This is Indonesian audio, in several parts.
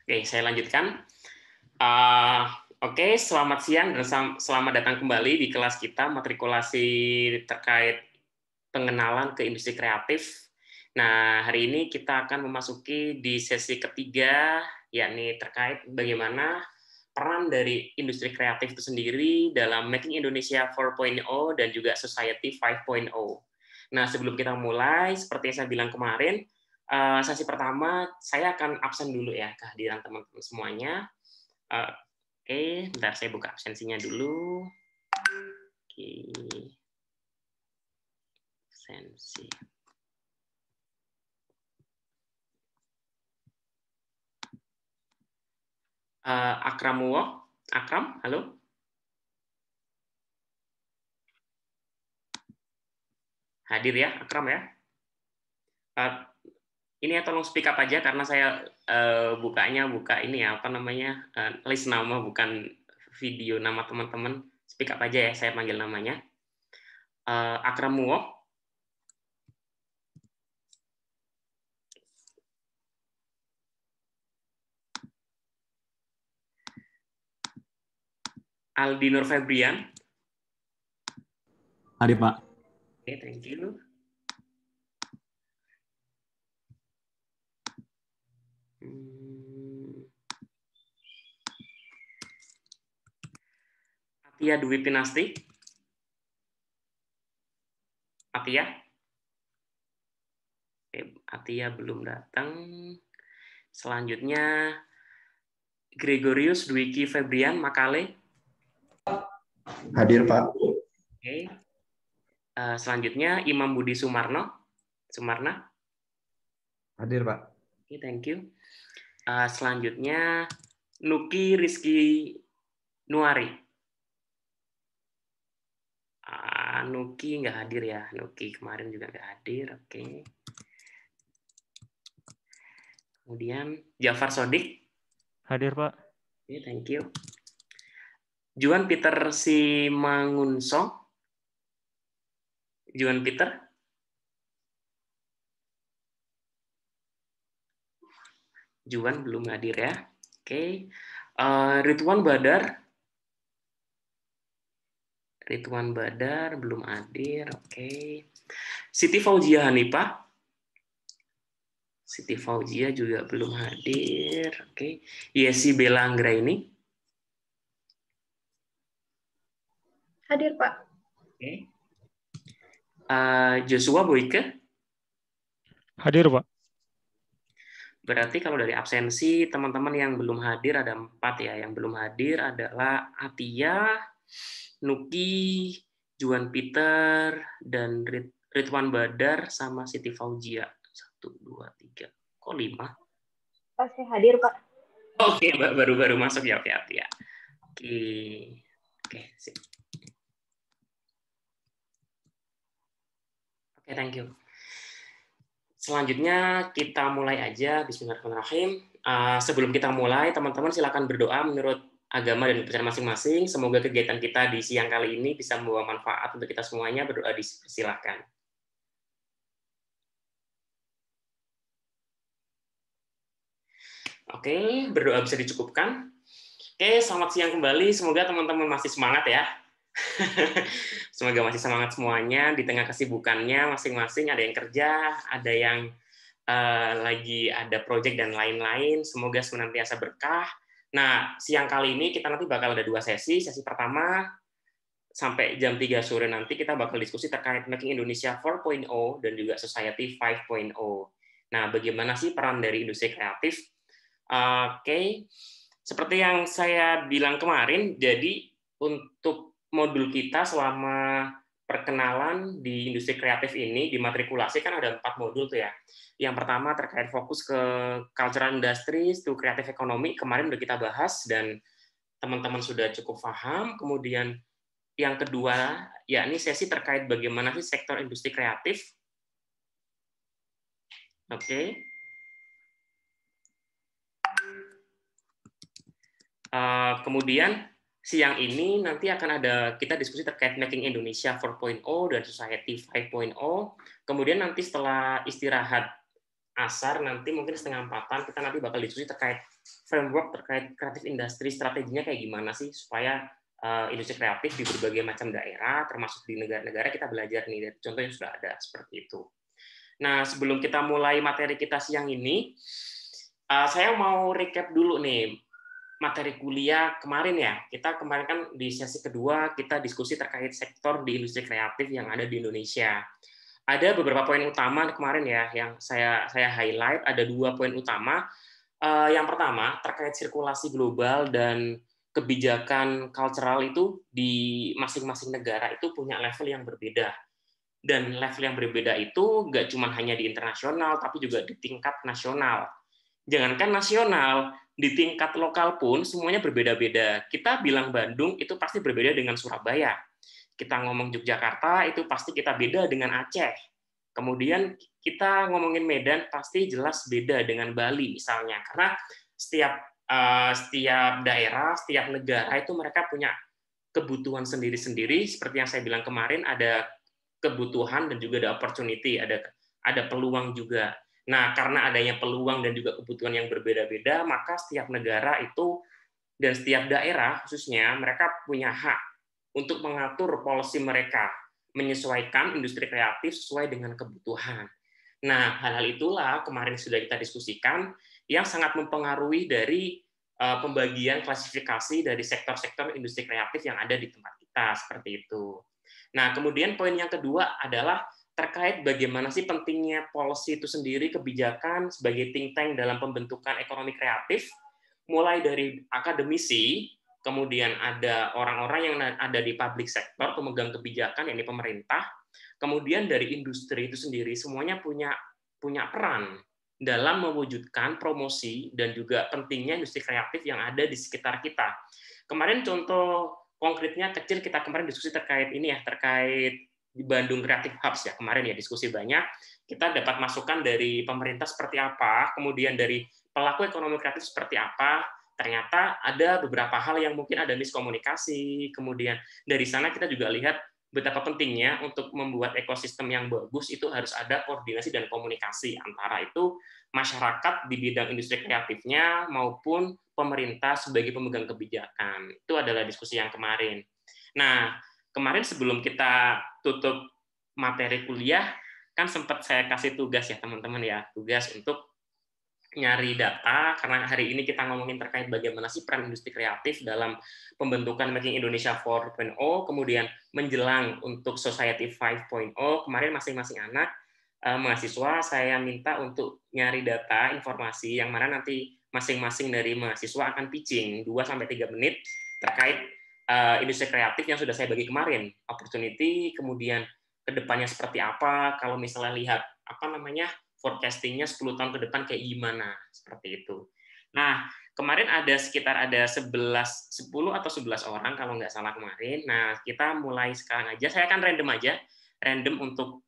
Oke, saya lanjutkan. Uh, Oke, selamat siang dan selamat datang kembali di kelas kita matrikulasi terkait pengenalan ke industri kreatif. Nah, hari ini kita akan memasuki di sesi ketiga, yakni terkait bagaimana peran dari industri kreatif itu sendiri dalam Making Indonesia 4.0 dan juga Society 5.0. Nah, sebelum kita mulai, seperti yang saya bilang kemarin, sesi pertama saya akan absen dulu ya kehadiran teman-teman semuanya. Oke, bentar saya buka absensinya dulu. Oke, absensi. Akram, halo. Hadir ya, Akram ya. Ini ya tolong speak up aja karena saya buka ini ya apa namanya list nama bukan video nama teman-teman. Speak up aja ya, saya panggil namanya. Akram Muwo. Aldi Nur Febrian. Hadir, Pak. Oke, thank you. Atia Dwi Pinasti. Atia? Oke, Atia belum datang. Selanjutnya Gregorius Dwiki Febrian Makale. Hadir, Pak. Oke. Selanjutnya Imam Budi Sumarna. Hadir, Pak. Oke, thank you. Selanjutnya Nuki Rizky Nuari. Nuki nggak hadir ya. Nuki kemarin juga nggak hadir. Oke. Kemudian Jafar Sodik. Hadir, Pak. Oke, thank you. Juan Peter Simangunso. Juan Peter. Juan belum hadir ya. Oke. Ridwan Badar. Ridwan Badar belum hadir. Oke. Siti Fauzia Hanifah. Siti Fauzia juga belum hadir. Oke. Yesi Bella Anggraini. Hadir, Pak. Oke. Joshua Boyke. Hadir, Pak. Berarti kalau dari absensi, teman-teman yang belum hadir ada 4 ya. Yang belum hadir adalah Atia, Nuki, Juan Peter, dan Ridwan Badar, sama Siti Fauzia. 1, 2, 3. Kok 5? Pak, saya hadir, Pak. Oke, baru masuk ya, Atia. Oke, sip. Oke, thank you. Selanjutnya kita mulai aja. Bismillahirrahmanirrahim. Sebelum kita mulai, teman-teman silakan berdoa menurut agama dan kepercayaan masing-masing. Semoga kegiatan kita di siang kali ini bisa membawa manfaat untuk kita semuanya. Berdoa dipersilahkan. Oke, berdoa bisa dicukupkan. Oke, selamat siang kembali. Semoga teman-teman masih semangat ya. Semoga masih semangat semuanya di tengah kesibukannya masing-masing. Ada yang kerja, ada yang lagi ada project dan lain-lain. Semoga senantiasa berkah. Nah, siang kali ini kita nanti bakal ada 2 sesi. Sesi pertama sampai jam 3 sore nanti kita bakal diskusi terkait Making Indonesia 4.0 dan juga Society 5.0. Nah, bagaimana sih peran dari industri kreatif? Oke. Seperti yang saya bilang kemarin, jadi untuk modul kita selama perkenalan di industri kreatif ini, di matrikulasi kan ada 4 modul tuh ya. Yang pertama terkait fokus ke cultural industries, to creative economy, kemarin udah kita bahas dan teman-teman sudah cukup paham. Kemudian yang kedua, yakni sesi terkait bagaimana sih sektor industri kreatif. Oke. Kemudian siang ini nanti akan ada kita diskusi terkait Making Indonesia 4.0 dan Society 5.0. Kemudian nanti setelah istirahat asar nanti mungkin setengah 4-an kita nanti bakal diskusi terkait framework terkait kreatif industri, strateginya kayak gimana sih supaya industri kreatif di berbagai macam daerah, termasuk di negara-negara kita belajar nih, contohnya sudah ada seperti itu. Nah, sebelum kita mulai materi kita siang ini, saya mau recap dulu nih materi kuliah kemarin ya. Kita kemarin kan di sesi kedua kita diskusi terkait sektor di industri kreatif yang ada di Indonesia. Ada beberapa poin utama kemarin ya yang saya highlight. Ada 2 poin utama. Yang pertama terkait sirkulasi global dan kebijakan cultural itu di masing-masing negara itu punya level yang berbeda. Dan level yang berbeda itu nggak cuma hanya di internasional, tapi juga di tingkat nasional. Jangankan nasional, di tingkat lokal pun semuanya berbeda-beda. Kita bilang Bandung itu pasti berbeda dengan Surabaya. Kita ngomong Yogyakarta itu pasti kita beda dengan Aceh. Kemudian kita ngomongin Medan pasti jelas beda dengan Bali misalnya, karena setiap daerah, setiap negara itu mereka punya kebutuhan sendiri-sendiri. Seperti yang saya bilang kemarin, ada kebutuhan dan juga ada opportunity, ada peluang juga. Nah, karena adanya peluang dan juga kebutuhan yang berbeda-beda, maka setiap negara itu dan setiap daerah khususnya mereka punya hak untuk mengatur policy mereka, menyesuaikan industri kreatif sesuai dengan kebutuhan. Nah, hal-hal itulah kemarin sudah kita diskusikan yang sangat mempengaruhi dari pembagian klasifikasi dari sektor-sektor industri kreatif yang ada di tempat kita, seperti itu. Nah, kemudian poin yang kedua adalah terkait bagaimana sih pentingnya policy itu sendiri, kebijakan sebagai think tank dalam pembentukan ekonomi kreatif, mulai dari akademisi, kemudian ada orang-orang yang ada di public sector, pemegang kebijakan, yakni pemerintah, kemudian dari industri itu sendiri, semuanya punya peran dalam mewujudkan promosi dan juga pentingnya industri kreatif yang ada di sekitar kita. Kemarin contoh konkretnya kecil kita kemarin diskusi terkait ini ya, terkait di Bandung Creative Hubs ya, kemarin ya diskusi banyak, kita dapat masukan dari pemerintah seperti apa, kemudian dari pelaku ekonomi kreatif seperti apa, ternyata ada beberapa hal yang mungkin ada miskomunikasi, kemudian dari sana kita juga lihat betapa pentingnya untuk membuat ekosistem yang bagus itu harus ada koordinasi dan komunikasi antara itu masyarakat di bidang industri kreatifnya maupun pemerintah sebagai pemegang kebijakan. Itu adalah diskusi yang kemarin. Nah, kemarin sebelum kita tutup materi kuliah, kan sempat saya kasih tugas ya teman-teman ya, tugas untuk nyari data, karena hari ini kita ngomongin terkait bagaimana sih peran industri kreatif dalam pembentukan Making Indonesia 4.0, kemudian menjelang untuk Society 5.0, kemarin masing-masing anak mahasiswa saya minta untuk nyari data, informasi yang mana nanti masing-masing dari mahasiswa akan pitching 2-3 menit terkait industri kreatif yang sudah saya bagi kemarin, opportunity, kemudian kedepannya seperti apa, kalau misalnya lihat forecasting-nya 10 tahun ke depan kayak gimana, seperti itu. Nah, kemarin sekitar 10 atau 11 orang kalau nggak salah kemarin. Nah, kita mulai sekarang aja. Saya akan random untuk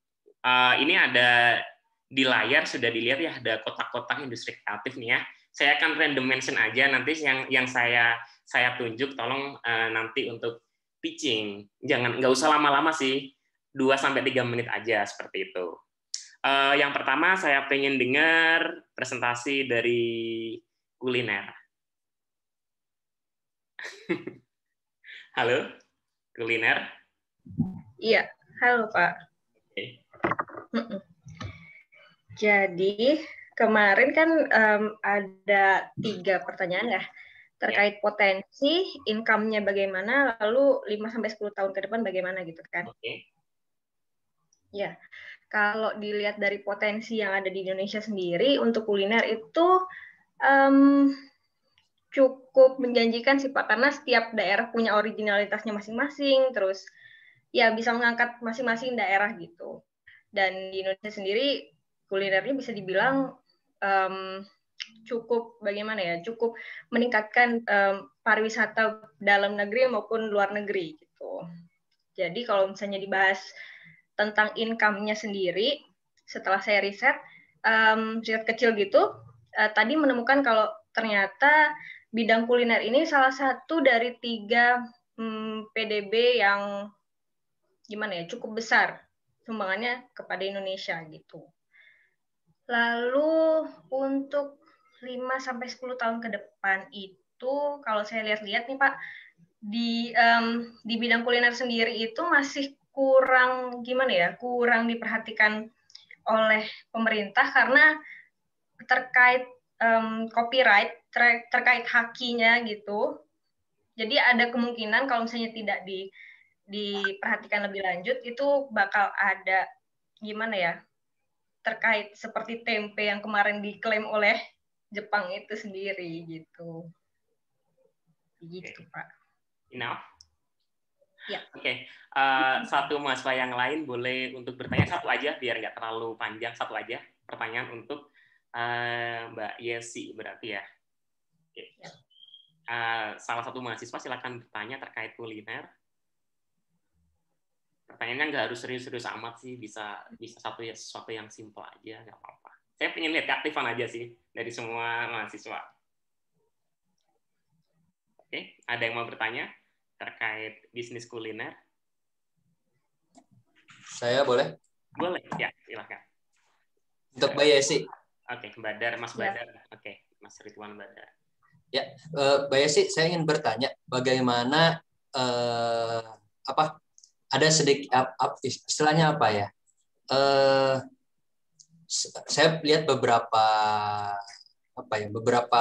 ini ada di layar sudah dilihat ya, ada kotak-kotak industri kreatif nih ya. Saya akan random mention aja, nanti yang saya tunjuk tolong nanti untuk pitching. Nggak usah lama-lama sih, 2-3 menit aja seperti itu. Yang pertama saya pengen dengar presentasi dari kuliner. Halo, kuliner? Iya, halo Pak. Okay. Jadi kemarin kan ada 3 pertanyaan ya terkait potensi, income-nya bagaimana, lalu 5-10 tahun ke depan bagaimana gitu kan? Oke. Ya, kalau dilihat dari potensi yang ada di Indonesia sendiri untuk kuliner itu cukup menjanjikan sih Pak, karena setiap daerah punya originalitasnya masing-masing, terus ya bisa mengangkat masing-masing daerah gitu. Dan di Indonesia sendiri kulinernya bisa dibilang cukup cukup meningkatkan pariwisata dalam negeri maupun luar negeri gitu. Jadi kalau misalnya dibahas tentang income-nya sendiri, setelah saya riset kecil gitu, tadi menemukan kalau ternyata bidang kuliner ini salah satu dari 3 PDB yang cukup besar sumbangannya kepada Indonesia gitu. Lalu untuk 5-10 tahun ke depan itu, kalau saya lihat-lihat nih Pak, di bidang kuliner sendiri itu masih kurang kurang diperhatikan oleh pemerintah karena terkait copyright, terkait hakinya gitu. Jadi ada kemungkinan kalau misalnya tidak diperhatikan lebih lanjut itu bakal ada terkait seperti tempe yang kemarin diklaim oleh Jepang itu sendiri gitu. Gitu Pak. Enough. Ya. Oke. Satu mahasiswa yang lain boleh untuk bertanya satu aja biar nggak terlalu panjang, satu aja pertanyaan untuk Mbak Yesi berarti ya. Oke. Salah satu mahasiswa silakan bertanya terkait kuliner. Pertanyaannya nggak harus serius-serius amat sih, bisa sesuatu yang simpel aja, nggak apa-apa. Saya pengen lihat keaktifan aja sih dari semua mahasiswa. Oke, ada yang mau bertanya terkait bisnis kuliner? Saya boleh? Boleh, ya silakan. Untuk Mbak Yesi. Oke, Badar, Mas Badar. Oke, Mas Ridwan Badar. Ya, Mbak Yesi, saya ingin bertanya bagaimana ada sedikit istilahnya apa ya? Saya lihat beberapa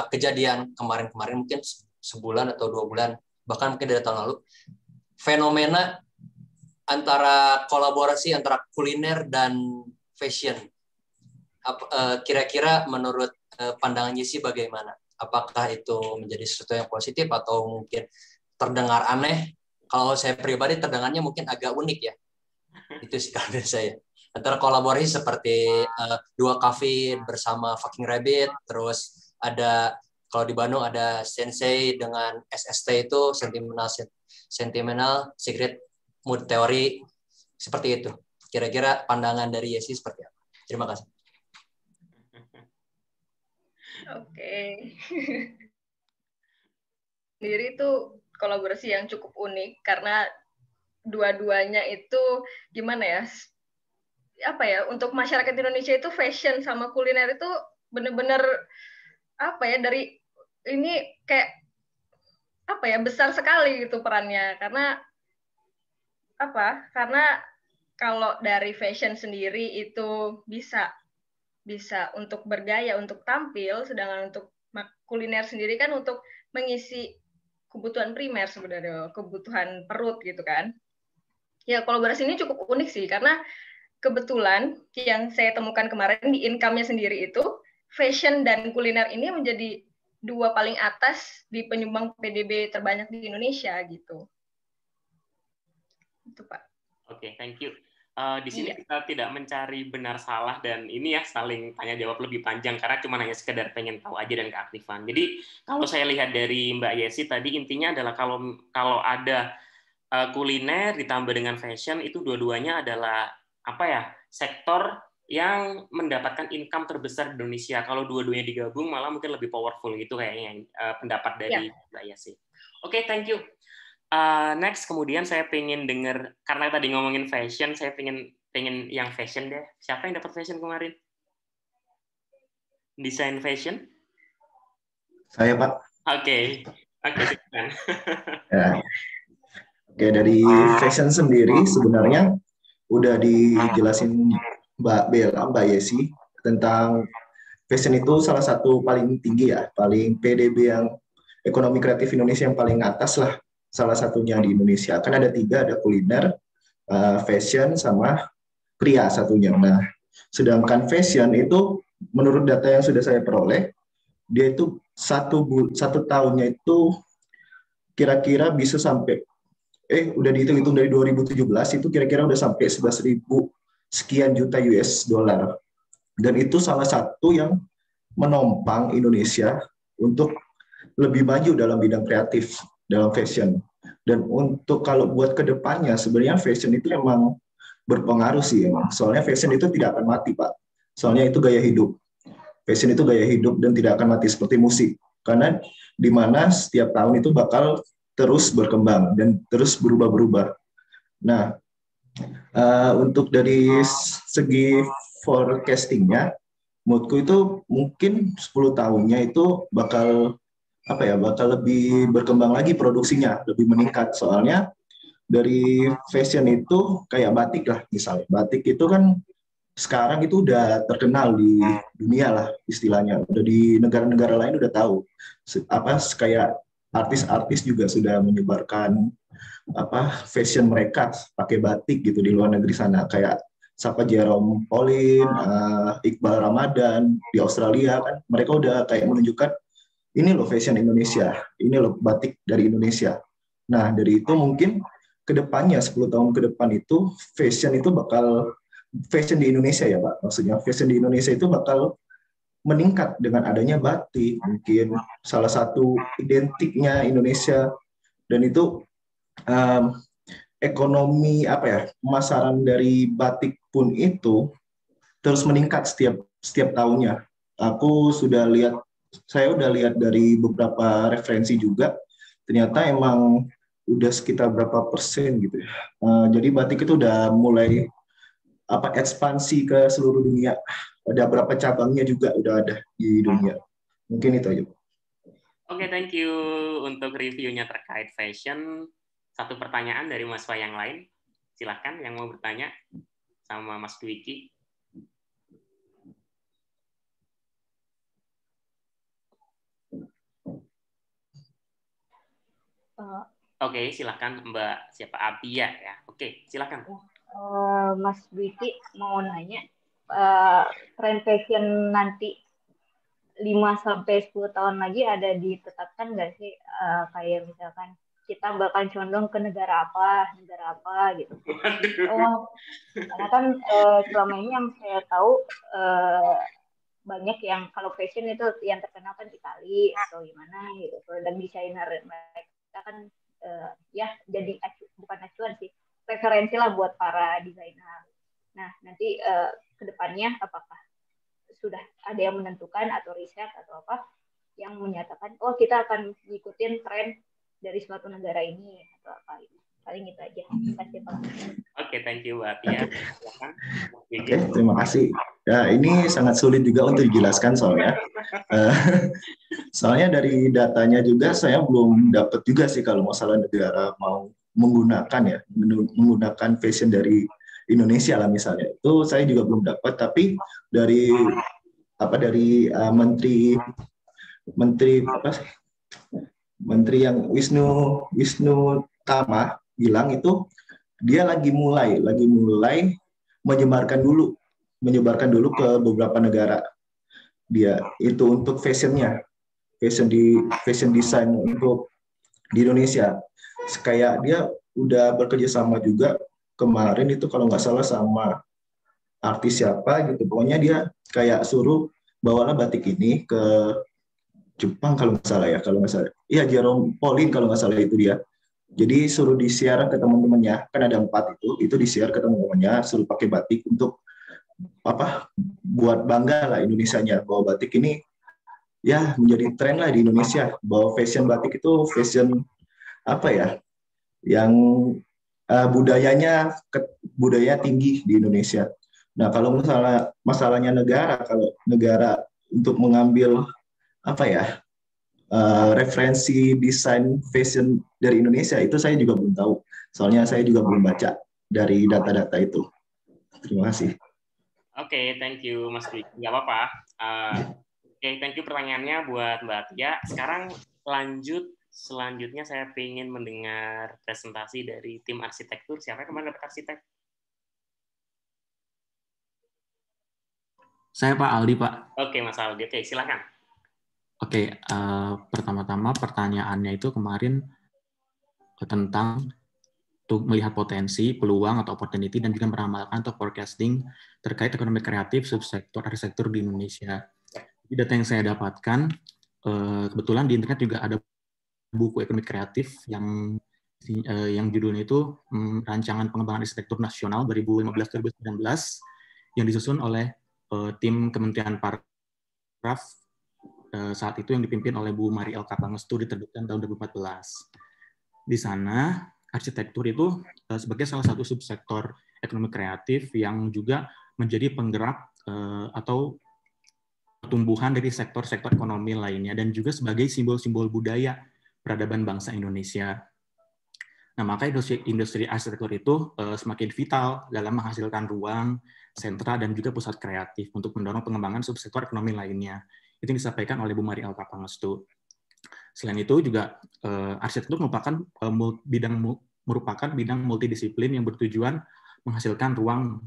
kejadian kemarin mungkin sebulan atau 2 bulan, bahkan mungkin dari tahun lalu, fenomena antara kolaborasi antara kuliner dan fashion. Kira-kira menurut pandangan Yesi bagaimana? Apakah itu menjadi sesuatu yang positif atau mungkin terdengar aneh? Kalau saya pribadi terdengarnya mungkin agak unik ya. Itu sih kalau dari saya. Antara kolaborasi seperti Dua Cafe bersama Fucking Rabbit, terus ada kalau di Bandung ada Sensei dengan SST itu Sentimental Secret Mood Theory, seperti itu. Kira-kira pandangan dari Yesi seperti apa? Terima kasih. Oke. Sendiri itu kolaborasi yang cukup unik karena dua-duanya itu untuk masyarakat Indonesia itu fashion sama kuliner itu benar-benar dari ini kayak besar sekali gitu perannya karena kalau dari fashion sendiri itu bisa untuk bergaya, untuk tampil, sedangkan untuk kuliner sendiri kan untuk mengisi kebutuhan primer sebenarnya, kebutuhan perut gitu kan. Ya, kolaborasi ini cukup unik sih, karena kebetulan yang saya temukan kemarin di income-nya sendiri itu, fashion dan kuliner ini menjadi 2 paling atas di penyumbang PDB terbanyak di Indonesia gitu. Itu Pak. Oke, thank you. Di sini kita tidak mencari benar salah dan ini ya saling tanya jawab lebih panjang karena cuma hanya sekedar pengen tahu aja dan keaktifan. Jadi kalau saya lihat dari Mbak Yesi tadi intinya adalah kalau ada kuliner ditambah dengan fashion itu dua-duanya adalah sektor yang mendapatkan income terbesar di Indonesia. Kalau dua-duanya digabung malah mungkin lebih powerful gitu kayaknya pendapat dari Mbak Yesi. Oke, thank you. Next, kemudian saya pengen dengar, karena tadi ngomongin fashion, saya pengen yang fashion deh. Siapa yang dapat fashion kemarin? Desain fashion? Saya, Pak. Oke, silakan. Ya. Oke, dari fashion sendiri sebenarnya udah dijelasin Mbak Bella, Mbak Yesi, tentang fashion itu salah satu paling tinggi ya, paling PDB yang ekonomi kreatif Indonesia yang paling atas lah. Salah satunya di Indonesia. Kan ada 3, ada kuliner, fashion, sama pria satunya. Nah, sedangkan fashion itu menurut data yang sudah saya peroleh, dia itu satu tahunnya itu kira-kira bisa sampai, udah dihitung dari 2017 itu kira-kira udah sampai 11.000 sekian juta US dollar. Dan itu salah satu yang menopang Indonesia untuk lebih maju dalam bidang kreatif, dalam fashion. Dan untuk kalau buat kedepannya sebenarnya fashion itu emang berpengaruh sih emang. Soalnya fashion itu tidak akan mati, Pak. Soalnya itu gaya hidup. Fashion itu gaya hidup dan tidak akan mati seperti musik. Karena di mana setiap tahun itu bakal terus berkembang dan terus berubah-berubah. Nah, untuk dari segi forecastingnya, menurutku itu mungkin 10 tahunnya itu bakal bakal lebih berkembang lagi produksinya, lebih meningkat. Soalnya dari fashion itu kayak batik lah misalnya. Batik itu kan sekarang itu udah terkenal di dunia lah istilahnya. Udah di negara-negara lain udah tahu. Kayak artis-artis juga sudah menyebarkan fashion mereka pakai batik gitu di luar negeri sana. Kayak siapa Jerome Pauline, Iqbal Ramadan di Australia kan mereka udah kayak menunjukkan ini loh fashion Indonesia, ini loh batik dari Indonesia. Nah, dari itu mungkin ke depannya 10 tahun ke depan itu fashion di Indonesia ya, Pak. Maksudnya fashion di Indonesia itu bakal meningkat dengan adanya batik, mungkin salah satu identiknya Indonesia dan itu um, ekonomi pemasaran dari batik pun itu terus meningkat setiap tahunnya. Saya udah lihat dari beberapa referensi juga, ternyata emang udah sekitar berapa persen gitu ya. Jadi batik itu udah mulai ekspansi ke seluruh dunia. Ada berapa cabangnya juga udah ada di dunia. Mungkin itu aja. Oke, thank you untuk reviewnya terkait fashion. Satu pertanyaan dari mahasiswa yang lain. Silahkan yang mau bertanya sama Mas Dwiki. Oke, silahkan Mbak siapa? Abia ya. Oke, silahkan. Mas Dwiki mau nanya, tren fashion nanti 5-10 tahun lagi ada ditetapkan nggak sih? Kayak misalkan kita bakal condong ke negara apa gitu. Karena kan selama ini yang saya tahu banyak yang kalau fashion itu yang terkenal kan Itali atau gimana gitu. Dan desainer mereka kan ya jadi bukan acuan sih, referensi lah buat para desainer. Nah, nanti ke depannya apakah sudah ada yang menentukan atau riset atau apa yang menyatakan oh kita akan ngikutin tren dari suatu negara ini atau apa gitu. Paling itu aja. Terima kasih Pak. Oke, thank you Mbak Tia. Oke, terima kasih. Ya, ini sangat sulit juga untuk dijelaskan soalnya. Soalnya dari datanya juga saya belum dapat juga sih kalau masalah negara mau menggunakan fashion dari Indonesia lah misalnya. Itu saya juga belum dapat, tapi dari menteri yang Wisnu Tama bilang itu dia lagi mulai menyebarkan dulu ke beberapa negara. Dia itu untuk fashion design untuk di Indonesia. Kayak dia udah bekerja sama juga kemarin itu kalau nggak salah sama artis siapa gitu. Pokoknya dia kayak suruh bawalah batik ini ke Jepang kalau nggak salah. Iya, Jerome Pauline kalau nggak salah itu dia. Jadi suruh di-share ke teman-temannya, kan ada 4 itu di-share ke teman-temannya, suruh pakai batik untuk buat bangga lah Indonesianya, bahwa batik ini ya menjadi tren lah di Indonesia, bahwa fashion batik itu fashion yang budaya tinggi di Indonesia. Nah, kalau masalahnya kalau negara untuk mengambil referensi desain fashion dari Indonesia itu saya juga belum tahu. Soalnya saya juga belum baca dari data-data itu. Terima kasih. Oke, thank you Mas Dwiki. Nggak apa-apa. Oke, thank you pertanyaannya buat Mbak Tia. Sekarang selanjutnya saya ingin mendengar presentasi dari tim arsitektur. Siapa yang kemarin dapat arsitek? Saya Pak Aldi, Pak. Oke, Mas Aldi. Oke, silakan. Oke, pertama-tama pertanyaannya itu kemarin tentang melihat potensi, peluang atau opportunity dan juga meramalkan atau forecasting terkait ekonomi kreatif subsektor arsitektur di Indonesia. Di data yang saya dapatkan, kebetulan di internet juga ada buku ekonomi kreatif yang judulnya itu Rancangan Pengembangan Arsitektur Nasional 2015-2019 yang disusun oleh tim Kementerian Parekraf saat itu yang dipimpin oleh Bu Mari Elka Pangestu, diterbitkan tahun 2014. Di sana, arsitektur itu sebagai salah satu subsektor ekonomi kreatif yang juga menjadi penggerak atau pertumbuhan dari sektor-sektor ekonomi lainnya, dan juga sebagai simbol-simbol budaya peradaban bangsa Indonesia. Nah, maka industri arsitektur itu semakin vital dalam menghasilkan ruang, sentra, dan juga pusat kreatif untuk mendorong pengembangan subsektor ekonomi lainnya. Itu yang disampaikan oleh Bu Mari Alka Pangestu. Selain itu juga arsitektur merupakan bidang multidisiplin yang bertujuan menghasilkan ruang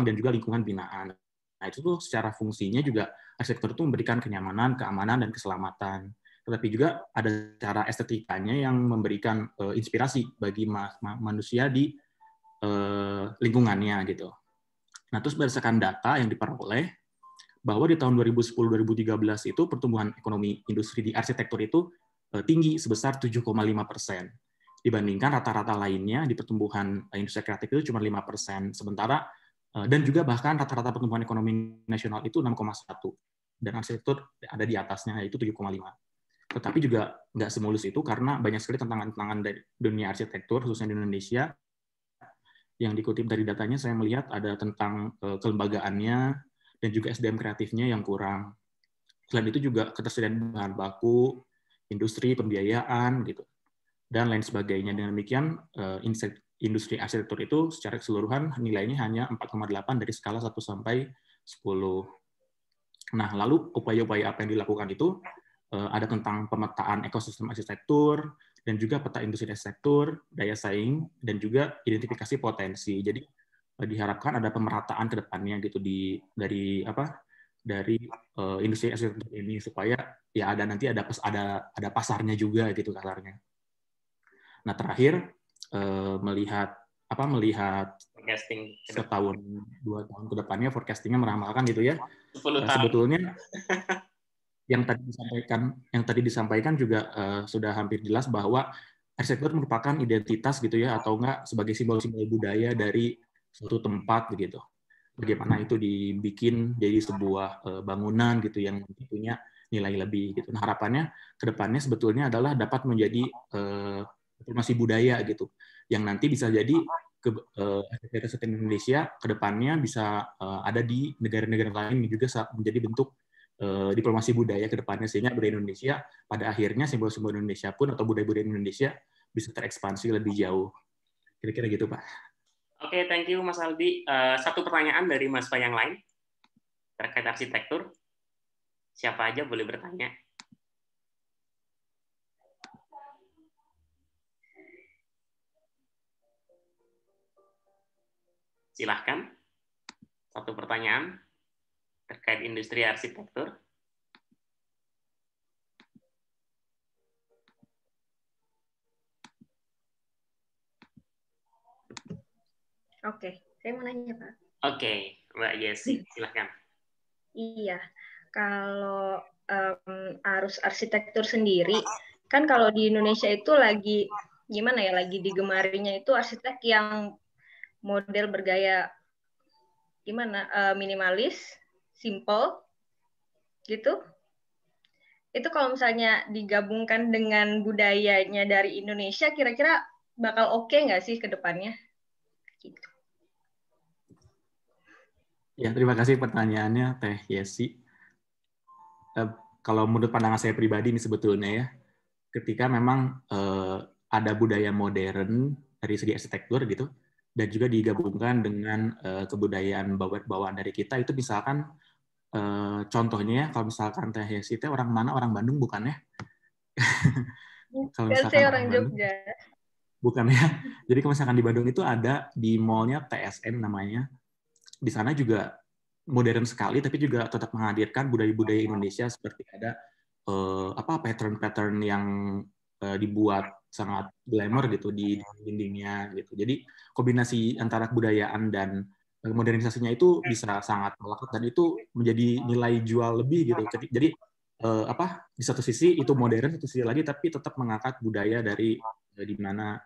dan juga lingkungan binaan. Nah, itu tuh secara fungsinya juga arsitektur itu memberikan kenyamanan, keamanan, dan keselamatan. Tetapi juga ada cara estetikanya yang memberikan inspirasi bagi manusia di lingkungannya gitu. Nah, terus berdasarkan data yang diperoleh bahwa di tahun 2010-2013 itu pertumbuhan ekonomi industri di arsitektur itu tinggi sebesar 7,5%. Dibandingkan rata-rata lainnya di pertumbuhan industri kreatif itu cuma 5%. Sementara dan juga bahkan rata-rata pertumbuhan ekonomi nasional itu 6,1 dan arsitektur ada di atasnya yaitu 7,5. Tetapi juga nggak semulus itu karena banyak sekali tantangan-tantangan dari dunia arsitektur khususnya di Indonesia. Yang dikutip dari datanya saya melihat ada tentang kelembagaannya dan juga SDM kreatifnya yang kurang. Selain itu juga ketersediaan bahan baku, industri, pembiayaan gitu dan lain sebagainya. Dengan demikian industri arsitektur itu secara keseluruhan nilainya hanya 4,8 dari skala 1 sampai 10. Nah, lalu upaya-upaya apa yang dilakukan itu ada tentang pemetaan ekosistem arsitektur dan juga peta industri arsitektur, daya saing dan juga identifikasi potensi. Jadi diharapkan ada pemerataan ke depannya gitu dari industri arsitektur ini supaya ya nanti ada pasarnya juga gitu kasarnya. Nah, terakhir melihat forecasting setahun 2 tahun ke depannya forecastingnya meramalkan gitu ya. 10 tahun. Sebetulnya yang tadi disampaikan juga sudah hampir jelas bahwa arsitektur merupakan identitas gitu ya atau enggak sebagai simbol-simbol budaya dari suatu tempat gitu. Bagaimana itu dibikin jadi sebuah bangunan gitu yang punya nilai lebih gitu. Nah, harapannya ke depannya sebetulnya adalah dapat menjadi informasi budaya gitu yang nanti bisa jadi arsitektur Indonesia ke depannya bisa ada di negara-negara lain yang juga menjadi bentuk diplomasi budaya ke depannya sehingga budaya Indonesia pada akhirnya simbol-simbol Indonesia pun atau budaya-budaya Indonesia bisa terekspansi lebih jauh. Kira-kira gitu, Pak. Oke, thank you Mas Aldi. Satu pertanyaan dari Mas Pak yang lain terkait arsitektur. Siapa aja boleh bertanya. Silahkan. Satu pertanyaan terkait industri arsitektur. Oke, saya mau nanya, Pak. Oke, Mbak Yesi, silahkan. Iya, kalau arus arsitektur sendiri, kan kalau di Indonesia itu lagi gimana ya, lagi digemarinya itu arsitek yang model bergaya gimana, minimalis, simple, gitu. Itu kalau misalnya digabungkan dengan budayanya dari Indonesia, kira-kira bakal oke nggak sih ke depannya? Gitu. Ya, terima kasih pertanyaannya, Teh Yesi. Kalau menurut pandangan saya pribadi ini sebetulnya ya, ketika memang ada budaya modern dari segi arsitektur gitu, dan juga digabungkan dengan kebudayaan bawaan dari kita, itu misalkan contohnya ya, kalau misalkan Teh Yesi teh orang mana? Orang Bandung bukan ya? Kalau misalkan saya orang Bandung, Jogja. bukan ya? Jadi kalau misalkan di Bandung itu ada di mallnya TSM namanya. Di sana juga modern sekali, tapi juga tetap menghadirkan budaya-budaya Indonesia seperti ada pattern-pattern yang dibuat sangat glamour gitu di dindingnya gitu. Jadi kombinasi antara kebudayaan dan modernisasinya itu bisa sangat melekat dan itu menjadi nilai jual lebih gitu. Jadi di satu sisi itu modern, satu sisi lagi tapi tetap mengangkat budaya dari di mana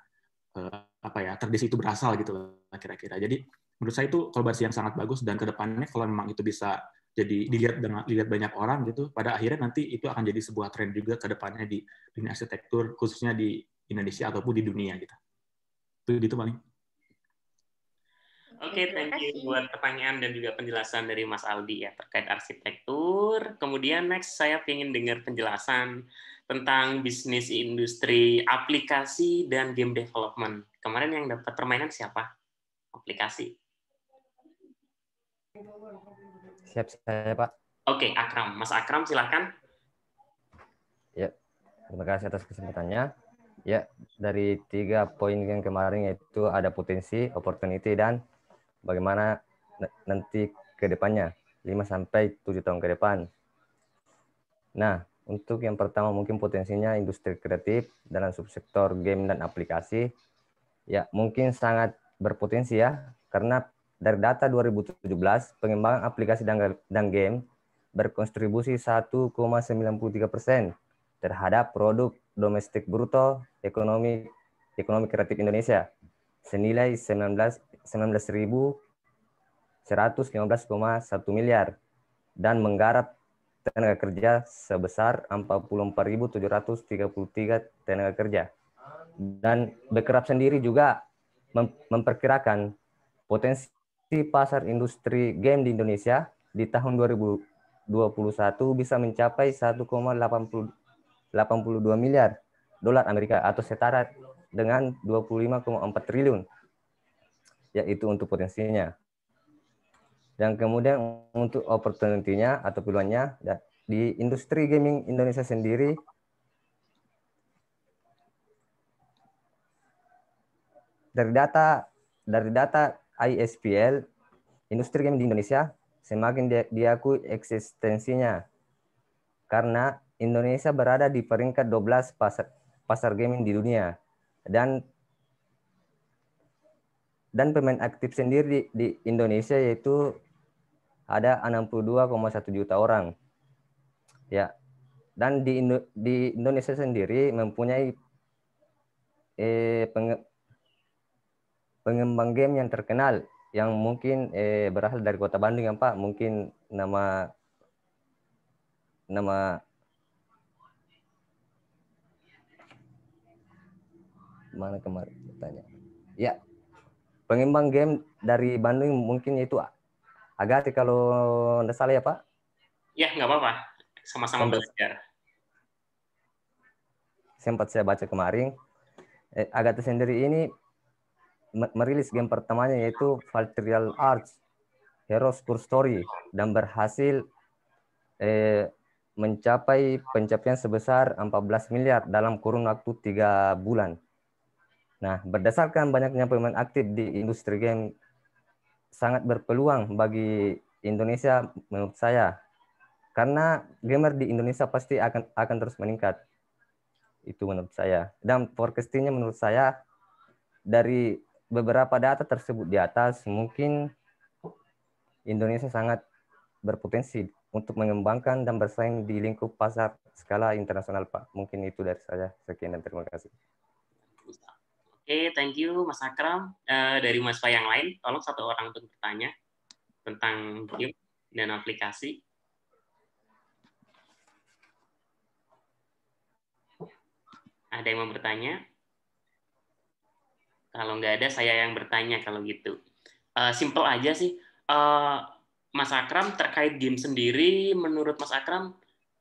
tradisi itu berasal gitu kira-kira. Jadi menurut saya itu kolaborasi yang sangat bagus dan kedepannya kalau memang itu bisa jadi dilihat banyak orang gitu, pada akhirnya nanti itu akan jadi sebuah tren juga kedepannya di dunia arsitektur khususnya di Indonesia ataupun di dunia gitu. Itu paling. Oke, Terima thank you kasih. buat pertanyaan dan juga penjelasan dari Mas Aldi ya terkait arsitektur. Kemudian next saya ingin dengar penjelasan tentang bisnis industri aplikasi dan game development. Kemarin yang dapat permainan siapa? Aplikasi. Siap saya, Pak. Oke, Akram. Mas Akram, silakan. Ya, terima kasih atas kesempatannya. Ya, dari 3 poin yang kemarin yaitu ada potensi, opportunity, dan bagaimana nanti ke depannya, 5-7 tahun ke depan. Nah, untuk yang pertama mungkin potensinya industri kreatif dalam subsektor game dan aplikasi, ya mungkin sangat berpotensi ya, karena dari data 2017, pengembangan aplikasi dan game berkontribusi 1,93% terhadap produk domestik bruto ekonomi kreatif Indonesia senilai 19.115,1 miliar dan menggarap tenaga kerja sebesar 44.733 tenaga kerja. Dan Bekraf sendiri juga memperkirakan potensi pasar industri game di Indonesia di tahun 2021 bisa mencapai 1,82 miliar dolar Amerika atau setara dengan 25,4 triliun. Yaitu untuk potensinya. Dan kemudian untuk opportunity-nya atau peluangnya di industri gaming Indonesia sendiri dari data ISPL, industri game di Indonesia semakin diakui eksistensinya karena Indonesia berada di peringkat 12 pasar gaming di dunia dan pemain aktif sendiri di Indonesia yaitu ada 62,1 juta orang. Ya. Dan di Indonesia sendiri mempunyai pengembang game yang terkenal yang mungkin berasal dari Kota Bandung ya Pak. Mungkin nama mana kemarin tanya. Ya. Pengembang game dari Bandung mungkin itu Agati kalau tidak salah ya Pak? Ya, nggak apa-apa. Sama-sama belajar. Sempat saya baca kemarin. Agati sendiri ini merilis game pertamanya yaitu Valkyrian Arts Heroes Core Story dan berhasil mencapai pencapaian sebesar 14 miliar dalam kurun waktu 3 bulan. Nah, berdasarkan banyaknya pemain aktif di industri game sangat berpeluang bagi Indonesia menurut saya. Karena gamer di Indonesia pasti akan terus meningkat. Itu menurut saya. Dan forecastingnya menurut saya dari beberapa data tersebut di atas mungkin Indonesia sangat berpotensi untuk mengembangkan dan bersaing di lingkup pasar skala internasional, Pak. Mungkin itu dari saya. Sekian dan terima kasih. Oke, thank you Mas Akram. Dari Mas Pak yang lain, tolong satu orang untuk bertanya tentang game dan aplikasi. Ada yang mau bertanya? Kalau nggak ada, saya yang bertanya kalau gitu. Simple aja sih. Mas Akram, terkait game sendiri, menurut Mas Akram,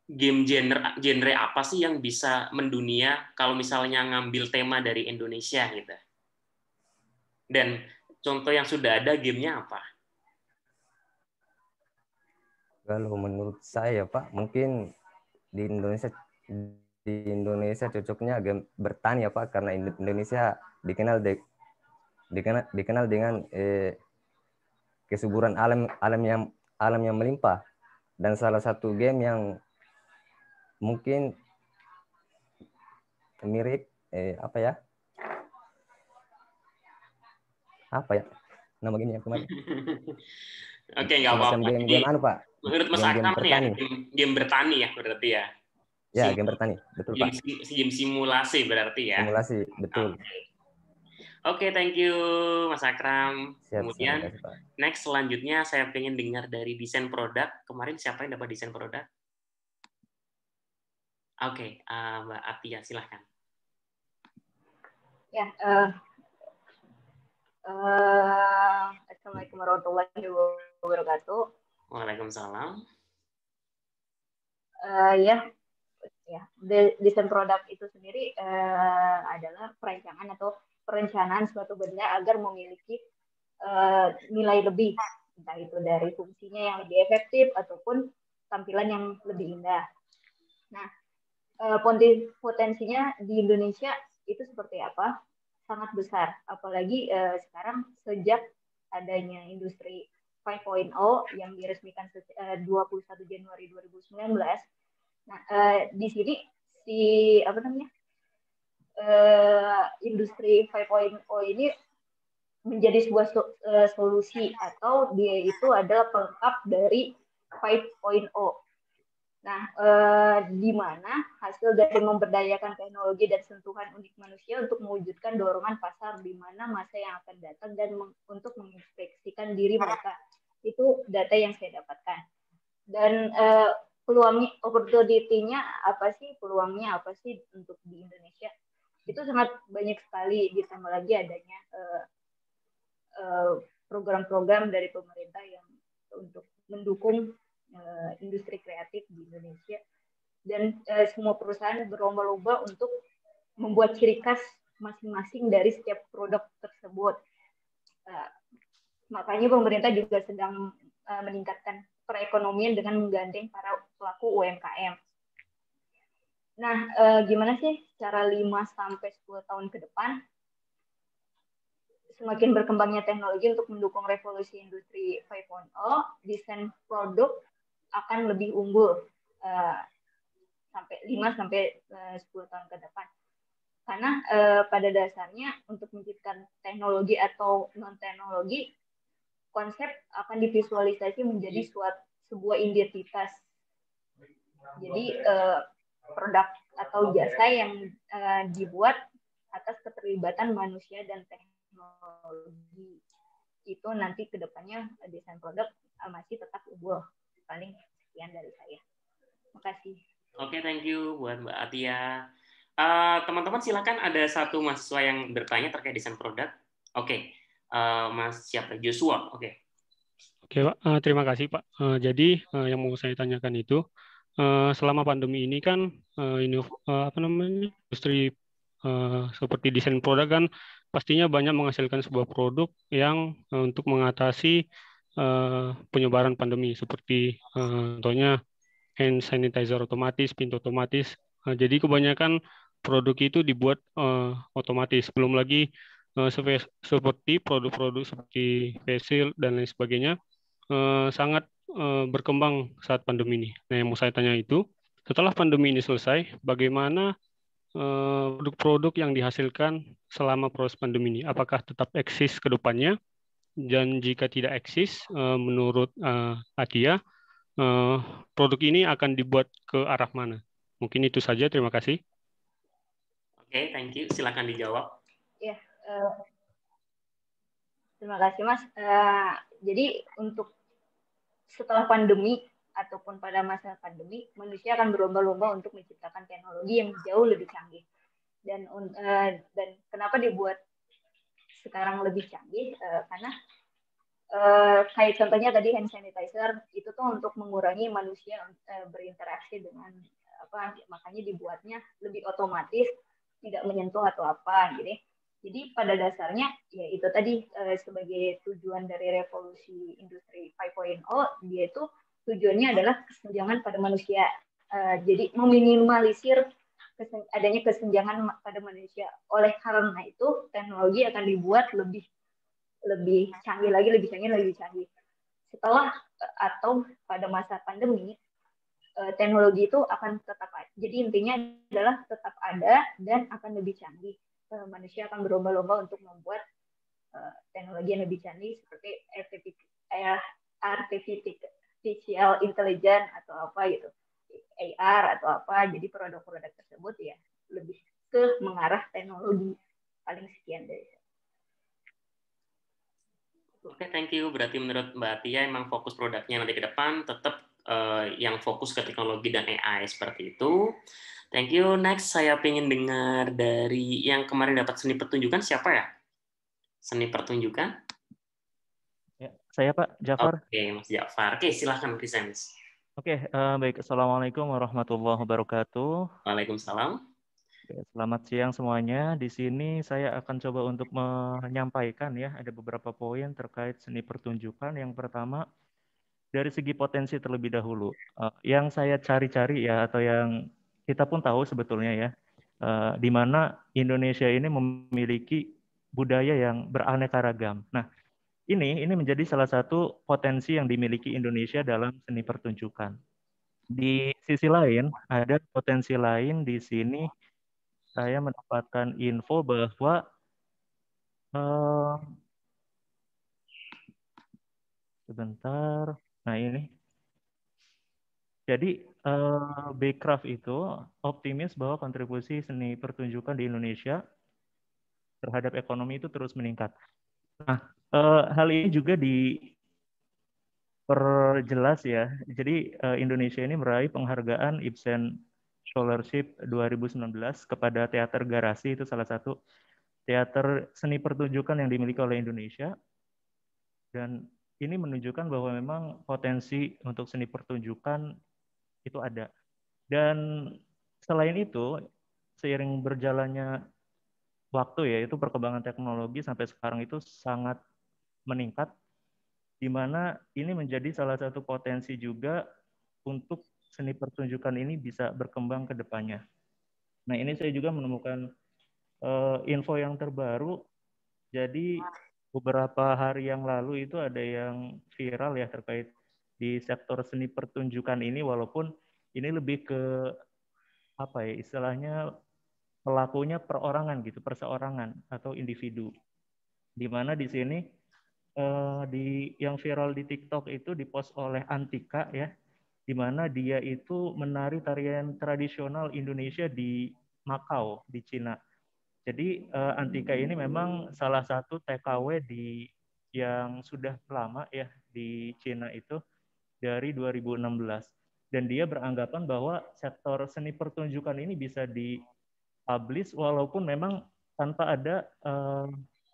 game genre apa sih yang bisa mendunia kalau misalnya ngambil tema dari Indonesia gitu? Dan contoh yang sudah ada gamenya apa? Kalau menurut saya, Pak, mungkin di Indonesia cocoknya game bertani ya Pak, karena Indonesia dikenal dengan kesuburan alam yang melimpah, dan salah satu game yang mungkin mirip nama game yang kemarin. Oke, nggak apa-apa. Game anu Pak? Menurut Mas Akram ya, game bertani ya berarti ya? Ya, game bertani, betul Pak. Game simulasi berarti ya? Simulasi, betul. Oke, thank you Mas Akram. Siap, Kemudian kasih, Pak. Next selanjutnya saya pengen dengar dari desain produk. Kemarin siapa yang dapat desain produk? Oke, Mbak Atia, silahkan. Ya, Assalamualaikum warahmatullahi wabarakatuh. Waalaikumsalam. Desain produk itu sendiri adalah perencanaan atau perencanaan suatu benda agar memiliki nilai lebih, entah itu dari fungsinya yang lebih efektif ataupun tampilan yang lebih indah. Nah, potensinya di Indonesia itu seperti apa? Sangat besar, apalagi sekarang sejak adanya industri 5.0 yang diresmikan 21 Januari 2019. Nah, di sini industri 5.0 ini menjadi sebuah solusi, atau dia itu adalah pelengkap dari 5.0. Nah, di mana hasil dari memberdayakan teknologi dan sentuhan unik manusia untuk mewujudkan dorongan pasar di mana masa yang akan datang dan untuk menginspeksikan diri mereka. Itu data yang saya dapatkan. Dan peluangnya, opportunity-nya apa sih, peluangnya apa sih untuk di Indonesia? Itu sangat banyak sekali, ditambah lagi adanya program-program dari pemerintah yang untuk mendukung industri kreatif di Indonesia, dan semua perusahaan berlomba-lomba untuk membuat ciri khas masing-masing dari setiap produk tersebut. Makanya pemerintah juga sedang meningkatkan perekonomian dengan menggandeng para pelaku UMKM. Nah, gimana sih cara 5-10 tahun ke depan? Semakin berkembangnya teknologi untuk mendukung revolusi industri 5.0, desain produk akan lebih unggul sampai 5-10 tahun ke depan. Karena pada dasarnya untuk menciptakan teknologi atau non-teknologi, konsep akan divisualisasi menjadi sebuah identitas. Jadi produk atau jasa yang dibuat atas keterlibatan manusia dan teknologi, itu nanti ke depannya desain produk masih tetap unggul. Paling sekian dari saya. Terima kasih. Oke, thank you buat Mbak Atia. Teman-teman silakan, ada satu mahasiswa yang bertanya terkait desain produk. Oke, Mas siapa? Joshua. Oke, Pak. Terima kasih, Pak. Jadi yang mau saya tanyakan itu, selama pandemi ini kan industri seperti desain produk kan pastinya banyak menghasilkan sebuah produk yang untuk mengatasi penyebaran pandemi, seperti contohnya hand sanitizer otomatis, pintu otomatis. Jadi kebanyakan produk itu dibuat otomatis. Belum lagi seperti produk-produk seperti face shield dan lain sebagainya sangat berkembang saat pandemi ini. Nah, yang mau saya tanya itu, setelah pandemi ini selesai, bagaimana produk-produk yang dihasilkan selama proses pandemi ini? Apakah tetap eksis ke depannya? Dan jika tidak eksis, menurut Atia, produk ini akan dibuat ke arah mana? Mungkin itu saja. Terima kasih. Oke, thank you. Silakan dijawab. Ya, terima kasih, Mas. Jadi untuk setelah pandemi ataupun pada masa pandemi, manusia akan berlomba-lomba untuk menciptakan teknologi yang jauh lebih canggih. Dan kenapa dibuat sekarang lebih canggih? Karena kayak contohnya tadi hand sanitizer itu tuh untuk mengurangi manusia berinteraksi dengan makanya dibuatnya lebih otomatis, tidak menyentuh atau apa gitu. Jadi pada dasarnya ya itu tadi sebagai tujuan dari revolusi industri 5.0, dia itu tujuannya adalah kesenjangan pada manusia. Jadi meminimalisir adanya kesenjangan pada manusia. Oleh karena itu teknologi akan dibuat lebih canggih lagi, lebih canggih. Setelah atau pada masa pandemi, teknologi itu akan tetap ada. Jadi intinya adalah tetap ada dan akan lebih canggih. Manusia akan berlomba-lomba untuk membuat teknologi yang lebih canggih seperti artificial intelligence atau apa gitu, AR atau apa. Jadi produk-produk tersebut ya lebih ke mengarah teknologi. Paling sekian dari saya. Oke, thank you. Berarti menurut Mbak Tia emang fokus produknya nanti ke depan tetap yang fokus ke teknologi dan AI seperti itu. Thank you. Next, saya ingin dengar dari yang kemarin dapat seni pertunjukan, siapa ya? Seni pertunjukan? saya Pak Jafar. Oke, Mas Jafar. Oke, silahkan presents. Oke, baik. Assalamualaikum warahmatullahi wabarakatuh. Waalaikumsalam. Selamat siang semuanya. Di sini saya akan coba untuk menyampaikan ya, ada beberapa poin terkait seni pertunjukan. Yang pertama, dari segi potensi terlebih dahulu. Yang saya cari-cari ya, atau yang kita pun tahu sebetulnya ya, di mana Indonesia ini memiliki budaya yang beraneka ragam. Nah, ini menjadi salah satu potensi yang dimiliki Indonesia dalam seni pertunjukan. Di sisi lain, ada potensi lain di sini. Saya mendapatkan info bahwa sebentar. Nah ini. Jadi Bekraf itu optimis bahwa kontribusi seni pertunjukan di Indonesia terhadap ekonomi itu terus meningkat. Nah, hal ini juga diperjelas ya. Jadi Indonesia ini meraih penghargaan Ibsen Scholarship 2019 kepada Teater Garasi, itu salah satu teater seni pertunjukan yang dimiliki oleh Indonesia. Dan ini menunjukkan bahwa memang potensi untuk seni pertunjukan itu ada. Dan selain itu, seiring berjalannya waktu ya, itu perkembangan teknologi sampai sekarang itu sangat meningkat, di mana ini menjadi salah satu potensi juga untuk seni pertunjukan ini bisa berkembang ke depannya. Nah, ini saya juga menemukan info yang terbaru. Jadi beberapa hari yang lalu itu ada yang viral ya terkait di sektor seni pertunjukan ini, walaupun ini lebih ke apa ya istilahnya, pelakunya perorangan gitu, perseorangan atau individu. Di mana di sini yang viral di TikTok itu dipost oleh Antika ya, di mana dia itu menari tarian tradisional Indonesia di Macau, di Cina. Jadi Antika ini memang salah satu TKW yang sudah lama ya di Cina itu dari 2016. Dan dia beranggapan bahwa sektor seni pertunjukan ini bisa di-publish walaupun memang tanpa ada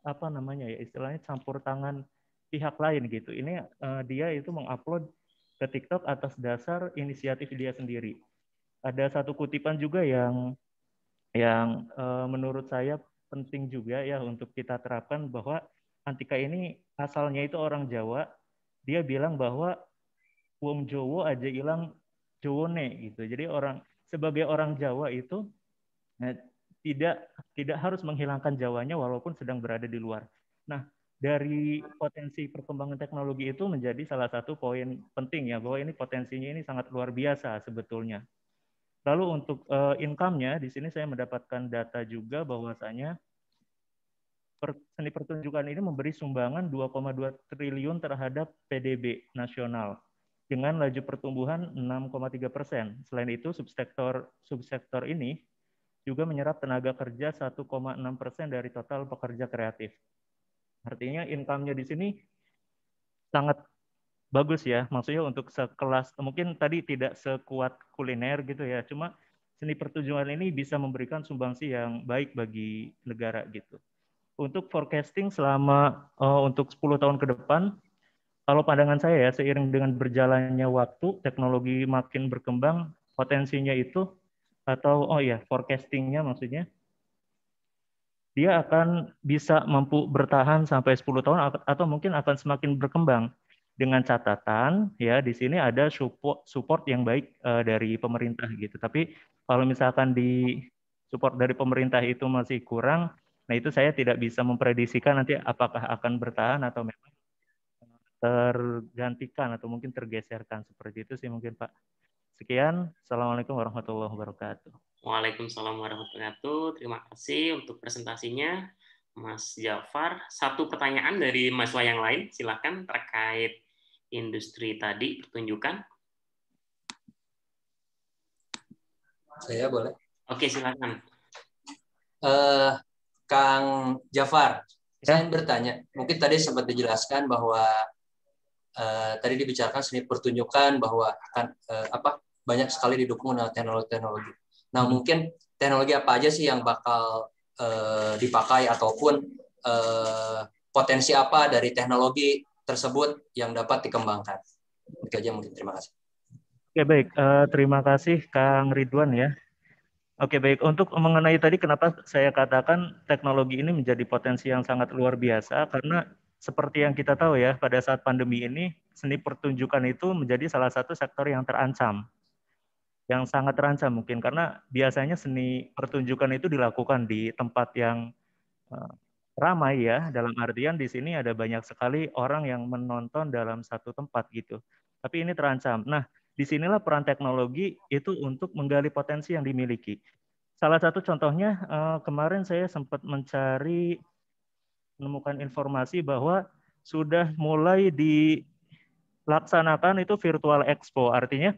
apa namanya ya istilahnya campur tangan pihak lain gitu. Ini dia itu mengupload ke TikTok atas dasar inisiatif dia sendiri. Ada satu kutipan juga yang menurut saya penting juga ya untuk kita terapkan, bahwa Antika ini asalnya itu orang Jawa. Dia bilang bahwa wong Jowo aja ilang Jowone gitu. Jadi sebagai orang Jawa itu tidak harus menghilangkan Jawanya walaupun sedang berada di luar. Nah, dari potensi perkembangan teknologi itu menjadi salah satu poin penting ya, bahwa ini potensinya ini sangat luar biasa sebetulnya. Lalu untuk income-nya, di sini saya mendapatkan data juga bahwasanya seni pertunjukan ini memberi sumbangan 2,2 triliun terhadap PDB nasional dengan laju pertumbuhan 6,3%. Selain itu, subsektor ini juga menyerap tenaga kerja 1,6% dari total pekerja kreatif. Artinya income-nya di sini sangat bagus ya, maksudnya untuk sekelas, mungkin tadi tidak sekuat kuliner gitu ya, cuma seni pertunjukan ini bisa memberikan sumbangsi yang baik bagi negara gitu. Untuk forecasting selama untuk 10 tahun ke depan, kalau pandangan saya ya, seiring dengan berjalannya waktu, teknologi makin berkembang, potensinya itu, atau forecastingnya maksudnya, dia akan bisa mampu bertahan sampai 10 tahun atau mungkin akan semakin berkembang. Dengan catatan ya di sini ada support yang baik dari pemerintah gitu. Tapi kalau misalkan di support dari pemerintah itu masih kurang, nah itu saya tidak bisa memprediksikan nanti apakah akan bertahan atau memang tergantikan atau mungkin tergeserkan, seperti itu sih mungkin Pak. Sekian, Assalamualaikum warahmatullahi wabarakatuh. Waalaikumsalam warahmatullahi wabarakatuh. Terima kasih untuk presentasinya, Mas Jafar. Satu pertanyaan dari mahasiswa yang lain, silakan, terkait industri tadi pertunjukan. Saya boleh. Oke, silakan. Kang Jafar, saya ingin bertanya. Mungkin tadi sempat dijelaskan bahwa tadi dibicarakan seni pertunjukan bahwa akan banyak sekali didukung dengan teknologi. Nah, mungkin teknologi apa aja sih yang bakal dipakai ataupun potensi apa dari teknologi tersebut yang dapat dikembangkan. Itu aja mungkin. Terima kasih. Oke, baik. Terima kasih Kang Ridwan ya. Oke, baik. Untuk mengenai tadi kenapa saya katakan teknologi ini menjadi potensi yang sangat luar biasa, karena seperti yang kita tahu ya, pada saat pandemi ini, seni pertunjukan itu menjadi salah satu sektor yang terancam. Yang sangat terancam mungkin, karena biasanya seni pertunjukan itu dilakukan di tempat yang ramai ya, dalam artian di sini ada banyak sekali orang yang menonton dalam satu tempat gitu. Tapi ini terancam. Nah, disinilah peran teknologi itu untuk menggali potensi yang dimiliki. Salah satu contohnya, kemarin saya sempat menemukan informasi bahwa sudah mulai dilaksanakan itu virtual expo, artinya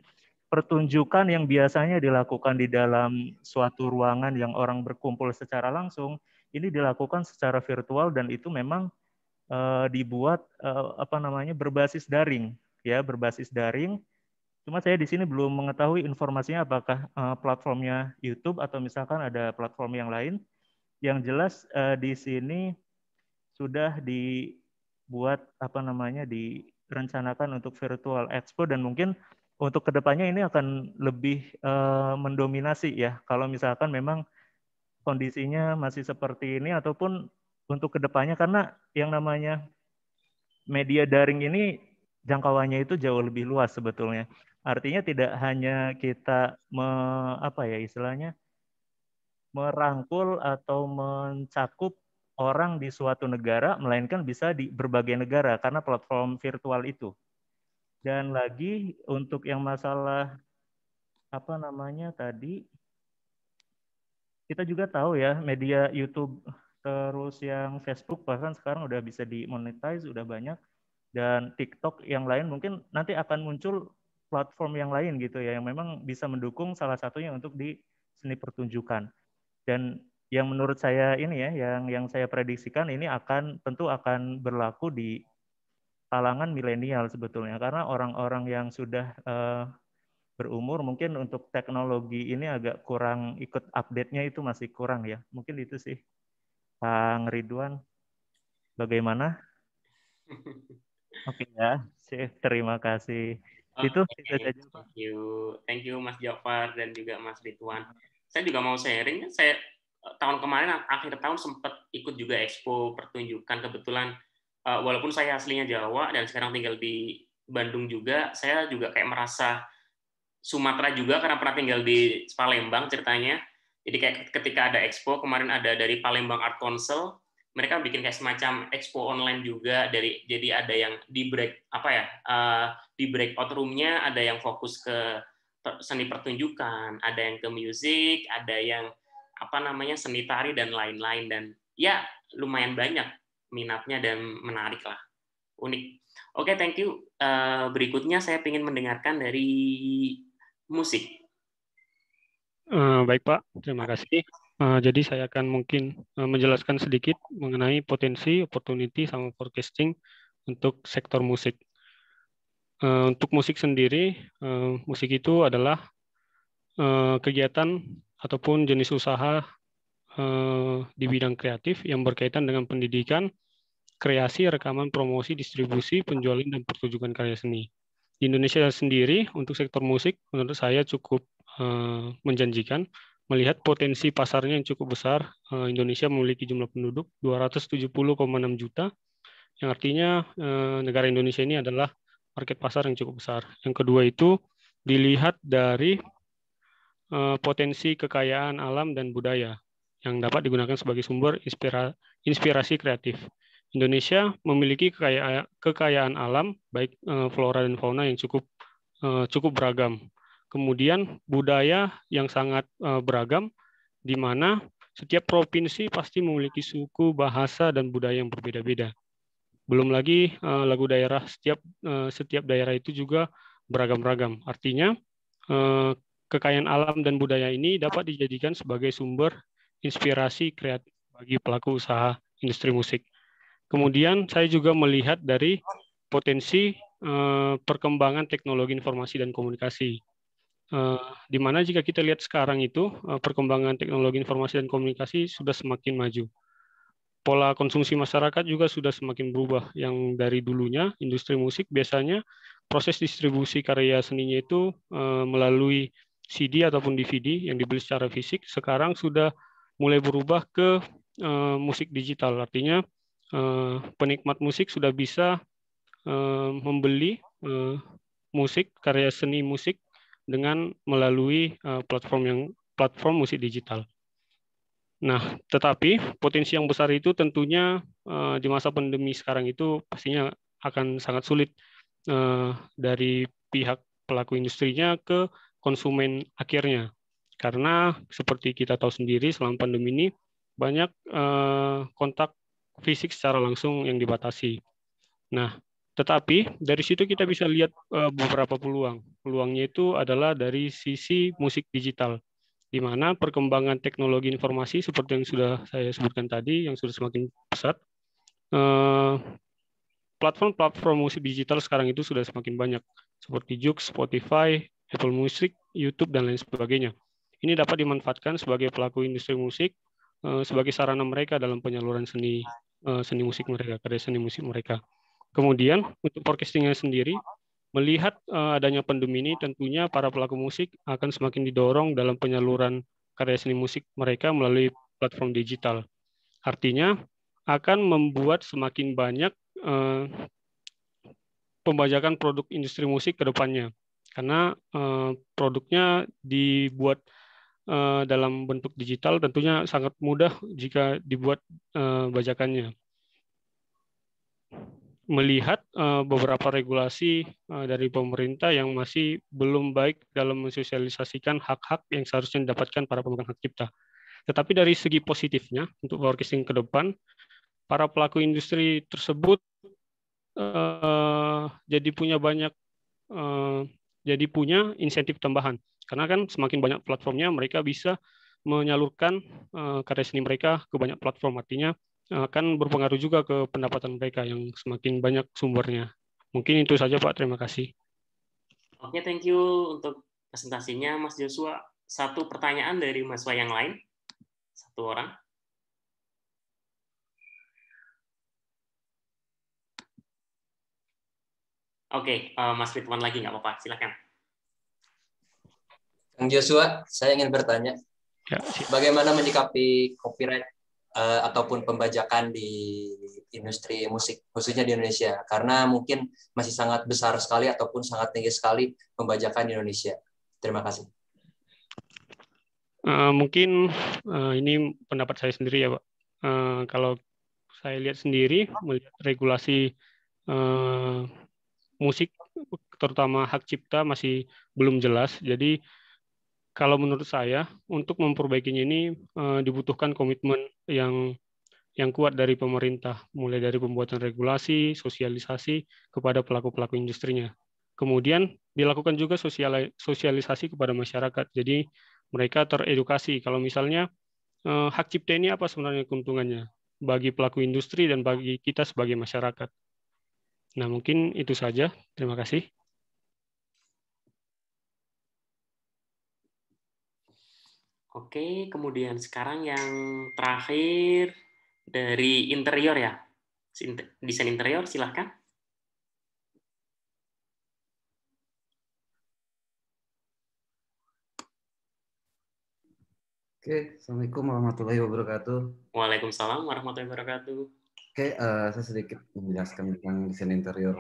pertunjukan yang biasanya dilakukan di dalam suatu ruangan yang orang berkumpul secara langsung, ini dilakukan secara virtual dan itu memang dibuat berbasis daring, ya, berbasis daring. Cuma saya di sini belum mengetahui informasinya apakah platformnya YouTube atau misalkan ada platform yang lain. Yang jelas di sini sudah dibuat direncanakan untuk virtual expo dan mungkin untuk kedepannya ini akan lebih mendominasi ya. Kalau misalkan memang kondisinya masih seperti ini ataupun untuk kedepannya, karena yang namanya media daring ini jangkauannya itu jauh lebih luas sebetulnya. Artinya tidak hanya kita merangkul atau mencakup orang di suatu negara, melainkan bisa di berbagai negara karena platform virtual itu. Dan lagi untuk yang masalah tadi, kita juga tahu ya media YouTube terus yang Facebook bahkan sekarang udah bisa dimonetize, udah banyak, dan TikTok yang lain mungkin nanti akan muncul platform yang lain gitu ya, yang memang bisa mendukung salah satunya untuk di seni pertunjukan. Dan yang menurut saya ini ya, yang saya prediksikan ini tentu akan berlaku di kalangan milenial sebetulnya, karena orang-orang yang sudah berumur mungkin untuk teknologi ini agak kurang ikut update-nya, itu masih kurang ya. Mungkin itu sih. Kang Ridwan, bagaimana? Oke ya, terima kasih. Itu saja. Thank you Mas Jafar dan juga Mas Ridwan. Saya juga mau sharing. Saya tahun kemarin akhir tahun sempat ikut juga expo pertunjukan. Kebetulan walaupun saya aslinya Jawa dan sekarang tinggal di Bandung juga, saya juga kayak merasa Sumatera juga karena pernah tinggal di Palembang ceritanya. Jadi kayak ketika ada expo, kemarin ada dari Palembang Art Council, mereka bikin kayak semacam expo online juga, jadi ada yang di breakout room-nya, ada yang fokus ke seni pertunjukan, ada yang ke musik, ada yang seni tari dan lain-lain, dan ya lumayan banyak minatnya dan menarik lah, unik. Oke, thank you. Berikutnya saya ingin mendengarkan dari musik. Baik Pak, terima kasih. Jadi saya akan mungkin menjelaskan sedikit mengenai potensi, opportunity, sama forecasting untuk sektor musik. Untuk musik sendiri, musik itu adalah kegiatan ataupun jenis usaha di bidang kreatif yang berkaitan dengan pendidikan, kreasi, rekaman, promosi, distribusi, penjualan, dan pertunjukan karya seni. Di Indonesia sendiri, untuk sektor musik, menurut saya cukup menjanjikan, melihat potensi pasarnya yang cukup besar. Indonesia memiliki jumlah penduduk 270,6 juta, yang artinya negara Indonesia ini adalah market pasar yang cukup besar. Yang kedua itu dilihat dari potensi kekayaan alam dan budaya yang dapat digunakan sebagai sumber inspirasi kreatif. Indonesia memiliki kekayaan alam, baik flora dan fauna yang cukup beragam. Kemudian budaya yang sangat beragam, di mana setiap provinsi pasti memiliki suku, bahasa, dan budaya yang berbeda-beda. Belum lagi lagu daerah, setiap daerah itu juga beragam-ragam. Artinya kekayaan alam dan budaya ini dapat dijadikan sebagai sumber inspirasi kreatif bagi pelaku usaha industri musik. Kemudian saya juga melihat dari potensi perkembangan teknologi informasi dan komunikasi. Di mana jika kita lihat sekarang itu perkembangan teknologi informasi dan komunikasi sudah semakin maju. pola konsumsi masyarakat juga sudah semakin berubah. Yang dari dulunya industri musik biasanya proses distribusi karya seninya itu melalui CD ataupun DVD yang dibeli secara fisik, sekarang sudah mulai berubah ke musik digital. Artinya penikmat musik sudah bisa membeli musik, karya seni musik dengan melalui platform musik digital. Nah, tetapi potensi yang besar itu tentunya di masa pandemi sekarang itu pastinya akan sangat sulit dari pihak pelaku industrinya ke konsumen akhirnya. Karena seperti kita tahu sendiri selama pandemi ini banyak kontak fisik secara langsung yang dibatasi. Nah, tetapi dari situ kita bisa lihat beberapa peluang. Peluangnya itu adalah dari sisi musik digital, di mana perkembangan teknologi informasi seperti yang sudah saya sebutkan tadi, yang sudah semakin pesat, platform-platform musik digital sekarang itu sudah semakin banyak, seperti Joox, Spotify, Apple Music, YouTube, dan lain sebagainya. Ini dapat dimanfaatkan sebagai pelaku industri musik, sebagai sarana mereka dalam penyaluran seni musik mereka, karya seni musik mereka. Kemudian, untuk forecastingnya sendiri, melihat adanya pandemi ini, tentunya para pelaku musik akan semakin didorong dalam penyaluran karya seni musik mereka melalui platform digital. Artinya, akan membuat semakin banyak pembajakan produk industri musik ke depannya. Karena produknya dibuat dalam bentuk digital, tentunya sangat mudah jika dibuat bajakannya. Melihat beberapa regulasi dari pemerintah yang masih belum baik dalam mensosialisasikan hak-hak yang seharusnya didapatkan para pemegang hak cipta. Tetapi dari segi positifnya, untuk forecasting ke depan, para pelaku industri tersebut jadi punya insentif tambahan. Karena kan semakin banyak platformnya, mereka bisa menyalurkan karya seni mereka ke banyak platform. Artinya akan berpengaruh juga ke pendapatan mereka yang semakin banyak sumbernya. Mungkin itu saja, Pak. Terima kasih. Oke, thank you untuk presentasinya, Mas Joshua. Satu pertanyaan dari mahasiswa yang lain. Satu orang. Oke, Mas Ridwan lagi nggak apa-apa, silakan. Kang Joshua, saya ingin bertanya, bagaimana menyikapi copyright ataupun pembajakan di industri musik, khususnya di Indonesia? Karena mungkin masih sangat besar sekali ataupun sangat tinggi sekali pembajakan di Indonesia. Terima kasih. Mungkin ini pendapat saya sendiri ya, Pak. Kalau saya lihat sendiri, melihat regulasi musik, terutama hak cipta masih belum jelas. Jadi kalau menurut saya, untuk memperbaikinya ini dibutuhkan komitmen yang kuat dari pemerintah, mulai dari pembuatan regulasi, sosialisasi kepada pelaku-pelaku industrinya. Kemudian dilakukan juga sosialisasi kepada masyarakat. Jadi mereka teredukasi kalau misalnya hak cipta ini apa sebenarnya keuntungannya bagi pelaku industri dan bagi kita sebagai masyarakat. Nah, mungkin itu saja. Terima kasih. Oke, kemudian sekarang yang terakhir dari interior ya. Desain interior, silahkan. Oke, Assalamualaikum warahmatullahi wabarakatuh. Waalaikumsalam warahmatullahi wabarakatuh. Oke, saya sedikit menjelaskan tentang desain interior.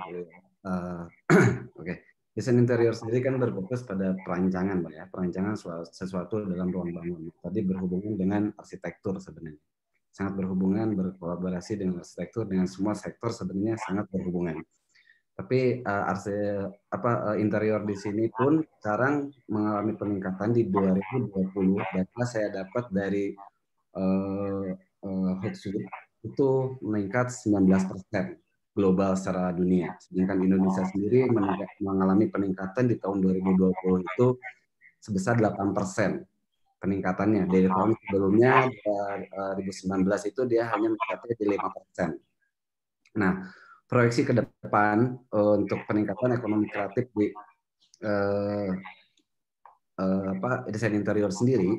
Oke, desain interior sendiri kan berfokus pada perancangan, Pak ya, perancangan sesuatu dalam ruang bangun. Tadi berhubungan dengan arsitektur sebenarnya, sangat berhubungan, berkolaborasi dengan arsitektur, dengan semua sektor sebenarnya sangat berhubungan. Tapi interior di sini pun sekarang mengalami peningkatan di 2020. Data saya dapat dari Hootsuite itu meningkat 19% global secara dunia. Sedangkan Indonesia sendiri mengalami peningkatan di tahun 2020 itu sebesar 8% peningkatannya. Dari tahun sebelumnya 2019 itu dia hanya mencapai di 5%. Nah, proyeksi ke depan untuk peningkatan ekonomi kreatif di desain interior sendiri,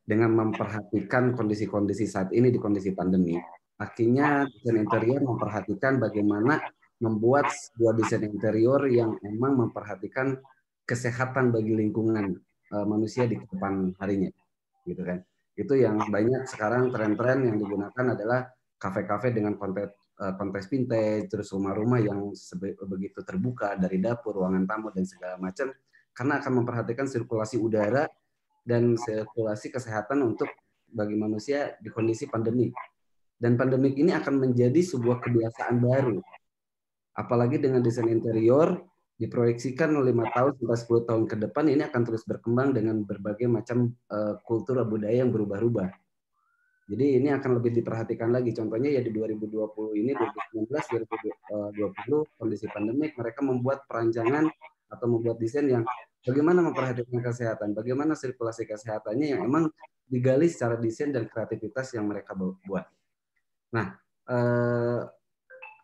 dengan memperhatikan kondisi-kondisi saat ini di kondisi pandemi, akhirnya desain interior memperhatikan bagaimana membuat sebuah desain interior yang memang memperhatikan kesehatan bagi lingkungan manusia di depan harinya, gitu kan. Itu yang banyak sekarang tren-tren yang digunakan adalah kafe-kafe dengan kontes vintage, terus rumah-rumah yang begitu terbuka dari dapur, ruangan tamu dan segala macam, karena akan memperhatikan sirkulasi udara dan sirkulasi kesehatan untuk bagi manusia di kondisi pandemi. Dan pandemik ini akan menjadi sebuah kebiasaan baru. Apalagi dengan desain interior diproyeksikan 5 tahun sampai 10 tahun ke depan ini akan terus berkembang dengan berbagai macam kultur budaya yang berubah-ubah. Jadi ini akan lebih diperhatikan lagi. Contohnya ya di 2020 ini, 2019, 2020 kondisi pandemik, mereka membuat perancangan atau membuat desain yang bagaimana memperhatikan kesehatan, bagaimana sirkulasi kesehatannya yang emang digali secara desain dan kreativitas yang mereka buat. Nah,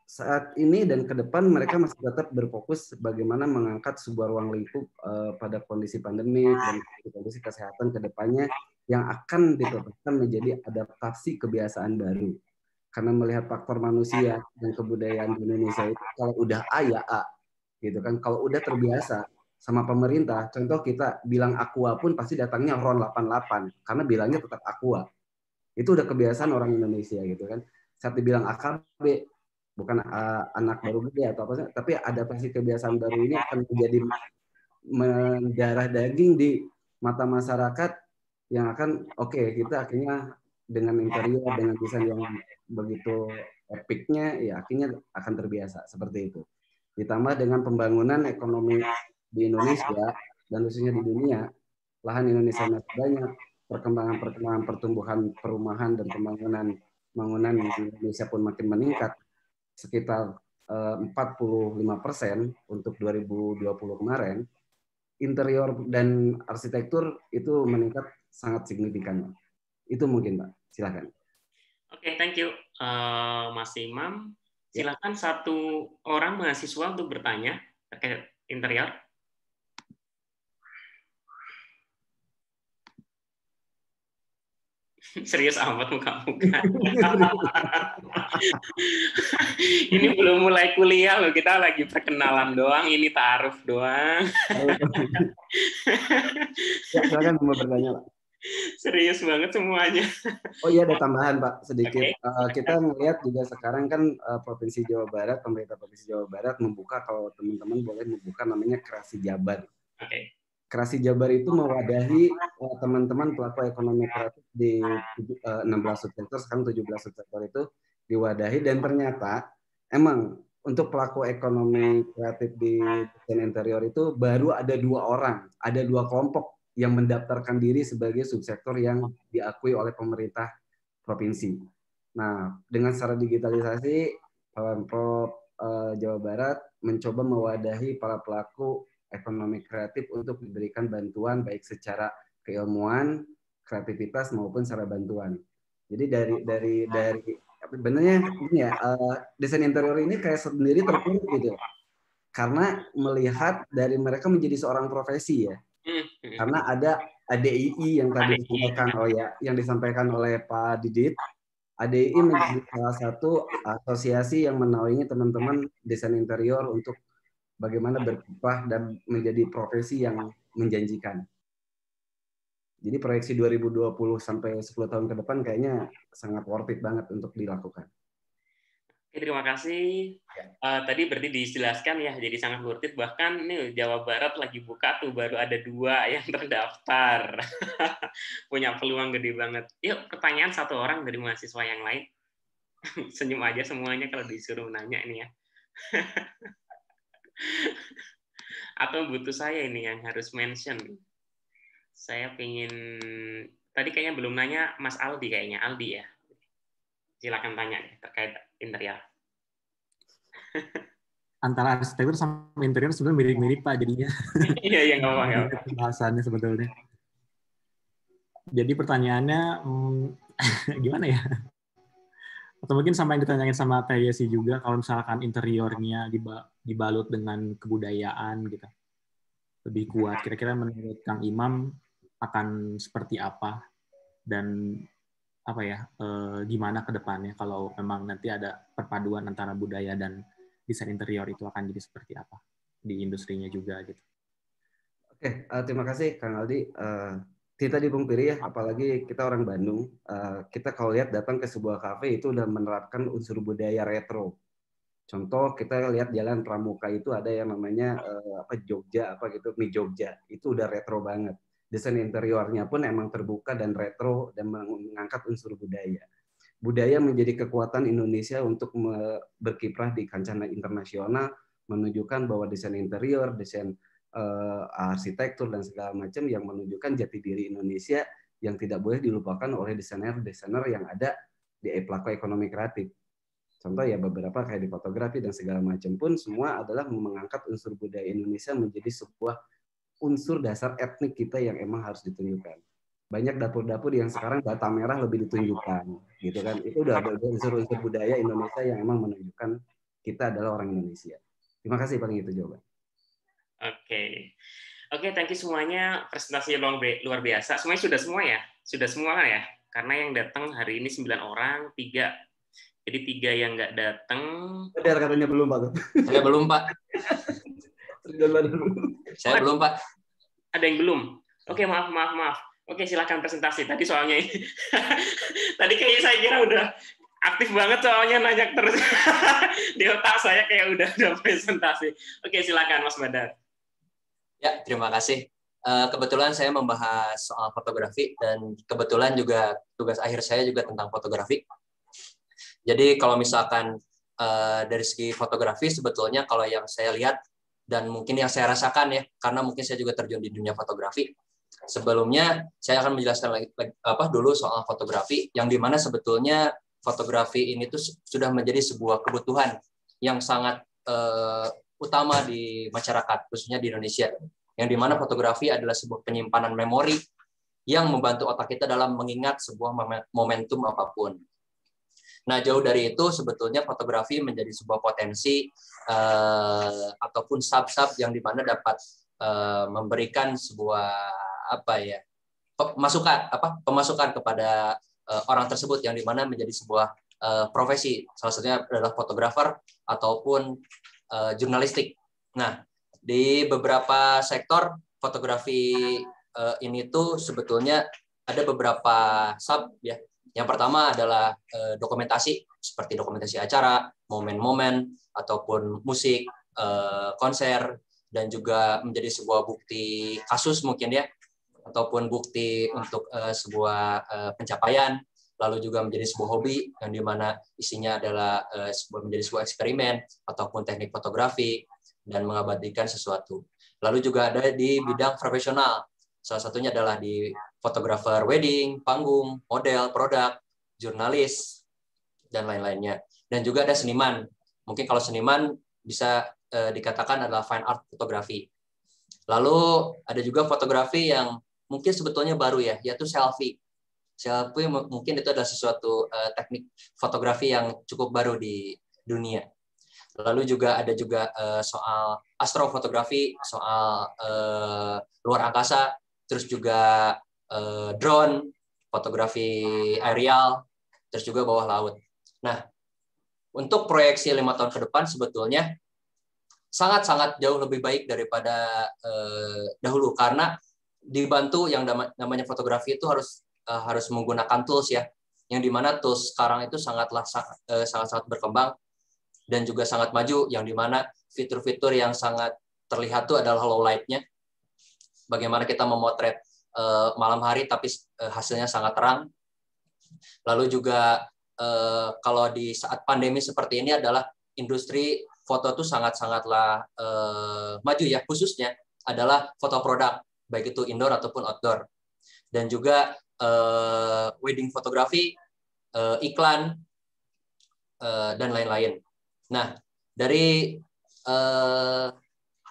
saat ini dan ke depan mereka masih tetap berfokus bagaimana mengangkat sebuah ruang lingkup pada kondisi pandemi dan kondisi kesehatan ke depannya yang akan ditetapkan menjadi adaptasi kebiasaan baru. Karena melihat faktor manusia dan kebudayaan di Indonesia itu kalau udah A ya A, gitu kan. Kalau udah terbiasa sama pemerintah, contoh kita bilang Aqua pun pasti datangnya RON 88 karena bilangnya tetap Aqua. Itu udah kebiasaan orang Indonesia gitu kan. Saat dibilang AKB, bukan anak baru gede atau apa, tapi adaptasi kebiasaan baru ini akan menjadi mendarah daging di mata masyarakat yang akan kita akhirnya dengan interior, dengan desain yang begitu epicnya, ya akhirnya akan terbiasa seperti itu. Ditambah dengan pembangunan ekonomi di Indonesia dan khususnya di dunia, lahan Indonesia masih banyak, perkembangan pertumbuhan perumahan dan pembangunan di Indonesia pun makin meningkat sekitar 45% untuk 2020 kemarin. Interior dan arsitektur itu meningkat sangat signifikan. Itu mungkin, Pak. Silakan. Oke, thank you, Mas Imam. Silakan satu orang mahasiswa untuk bertanya terkait interior. Serius amat muka-muka. Ini belum mulai kuliah loh, kita lagi perkenalan doang, ini taaruf doang. Ya, silakan mau bertanya, Pak. Serius banget semuanya. Oh iya, ada tambahan, Pak, sedikit. Kita melihat juga sekarang kan Provinsi Jawa Barat, pemerintah Provinsi Jawa Barat membuka, kalau teman-teman boleh membuka, namanya Kreasi Jabar. Kreasi Jabar itu mewadahi teman-teman pelaku ekonomi kreatif di 16 subsektor, sekarang 17 subsektor itu diwadahi, dan ternyata emang untuk pelaku ekonomi kreatif di desain interior itu baru ada 2 orang, ada 2 kelompok yang mendaftarkan diri sebagai subsektor yang diakui oleh pemerintah provinsi. Nah, dengan secara digitalisasi, Pemprov Jawa Barat mencoba mewadahi para pelaku ekonomi kreatif untuk diberikan bantuan baik secara keilmuan, kreativitas maupun secara bantuan. Jadi dari sebenarnya ini ya, desain interior ini kayak sendiri terpuruk gitu. Karena melihat dari mereka menjadi seorang profesi ya. Karena ada ADII yang tadi disampaikan yang disampaikan oleh Pak Didit. ADII menjadi salah satu asosiasi yang menaungi teman-teman desain interior untuk bagaimana berkiprah dan menjadi profesi yang menjanjikan. Jadi proyeksi 2020 sampai 10 tahun ke depan kayaknya sangat worth it banget untuk dilakukan. Oke, terima kasih. Tadi berarti dijelaskan ya, jadi sangat worth it. Bahkan nih Jawa Barat lagi buka tuh, baru ada 2 yang terdaftar. Punya peluang gede banget. Yuk, pertanyaan satu orang dari mahasiswa yang lain. Senyum aja semuanya kalau disuruh nanya ini ya. Atau butuh saya ini yang harus mention. Saya pengen, tadi kayaknya belum nanya Mas Aldi kayaknya, Aldi ya. Silakan tanya terkait interior. Antara arsitektur sama interior sebenarnya mirip-mirip Pak jadinya. Iya, nggak apa-apa. Pembahasannya sebetulnya. Jadi pertanyaannya, gimana ya? Atau mungkin sama yang ditanyain sama Teh Yesi juga, kalau misalkan interiornya dibalut dengan kebudayaan gitu, lebih kuat. Kira-kira menurut Kang Imam akan seperti apa? Dan apa ya, gimana ke depannya kalau memang nanti ada perpaduan antara budaya dan desain interior itu akan jadi seperti apa di industrinya juga gitu. Oke, terima kasih Kang Aldi. Tidak dipungkiri ya, apalagi kita orang Bandung, kita kalau lihat datang ke sebuah kafe itu udah menerapkan unsur budaya retro. Contoh kita lihat Jalan Pramuka itu ada yang namanya Jogja apa gitu, mie Jogja, itu udah retro banget. Desain interiornya pun emang terbuka dan retro dan mengangkat unsur budaya. Budaya menjadi kekuatan Indonesia untuk berkiprah di kancah internasional, menunjukkan bahwa desain interior, desain arsitektur dan segala macam yang menunjukkan jati diri Indonesia yang tidak boleh dilupakan oleh desainer-desainer yang ada di pelaku ekonomi kreatif. Contoh ya beberapa kayak di fotografi dan segala macam pun semua adalah mengangkat unsur budaya Indonesia menjadi sebuah unsur dasar etnik kita yang emang harus ditunjukkan. Banyak dapur-dapur yang sekarang bata merah lebih ditunjukkan, gitu kan? Itu udah ada unsur-unsur budaya Indonesia yang emang menunjukkan kita adalah orang Indonesia. Terima kasih paling itu jawaban. Oke, thank you semuanya. Presentasi luar biasa. Semuanya sudah semua ya? Sudah semua ya? Karena yang datang hari ini 9 orang, 3. Jadi 3 yang nggak datang. Benar katanya belum Pak. Saya belum Pak. Saya belum Pak. Ada yang belum? Oke, maaf. Oke, silakan presentasi. Tadi soalnya tadi kayaknya saya kira udah aktif banget soalnya nanya terus. Di otak saya kayak udah presentasi. Oke, silakan Mas Badar. Ya, terima kasih. Kebetulan saya membahas soal fotografi dan kebetulan juga tugas akhir saya juga tentang fotografi. Jadi kalau misalkan dari segi fotografi sebetulnya kalau yang saya lihat dan mungkin yang saya rasakan ya, karena mungkin saya juga terjun di dunia fotografi. Sebelumnya saya akan menjelaskan dulu soal fotografi, yang dimana sebetulnya fotografi ini tuh sudah menjadi sebuah kebutuhan yang sangat utama di masyarakat, khususnya di Indonesia, yang dimana fotografi adalah sebuah penyimpanan memori yang membantu otak kita dalam mengingat sebuah momentum apapun. Nah, jauh dari itu sebetulnya fotografi menjadi sebuah potensi ataupun sub-sub yang dimana dapat memberikan sebuah pemasukan kepada orang tersebut yang dimana menjadi sebuah profesi. Salah satunya adalah fotografer ataupun jurnalistik. Nah, di beberapa sektor fotografi ini tuh sebetulnya ada beberapa sub ya. Yang pertama adalah dokumentasi, seperti dokumentasi acara, momen-momen, ataupun musik, konser, dan juga menjadi sebuah bukti kasus mungkin ya, ataupun bukti untuk sebuah pencapaian, lalu juga menjadi sebuah hobi, yang dimana isinya adalah menjadi sebuah eksperimen, ataupun teknik fotografi, dan mengabadikan sesuatu. Lalu juga ada di bidang profesional, salah satunya adalah di fotografer wedding, panggung, model, produk, jurnalis, dan lain-lainnya. Dan juga ada seniman. Mungkin kalau seniman bisa dikatakan adalah fine art fotografi. Lalu ada juga fotografi yang mungkin sebetulnya baru ya, yaitu selfie. Selfie mungkin itu adalah sesuatu teknik fotografi yang cukup baru di dunia. Lalu juga ada juga soal astrofotografi, soal luar angkasa, terus juga drone, fotografi aerial, terus juga bawah laut. Nah, untuk proyeksi 5 tahun ke depan sebetulnya sangat-sangat jauh lebih baik daripada dahulu, karena dibantu yang namanya fotografi itu harus menggunakan tools ya, yang dimana tools sekarang itu sangat berkembang dan juga sangat maju, yang dimana fitur-fitur yang sangat terlihat itu adalah low light-nya. Bagaimana kita memotret malam hari tapi hasilnya sangat terang. Lalu juga kalau di saat pandemi seperti ini adalah industri foto itu sangatlah maju ya, khususnya adalah foto produk, baik itu indoor ataupun outdoor. Dan juga wedding fotografi, iklan, dan lain-lain. Nah, dari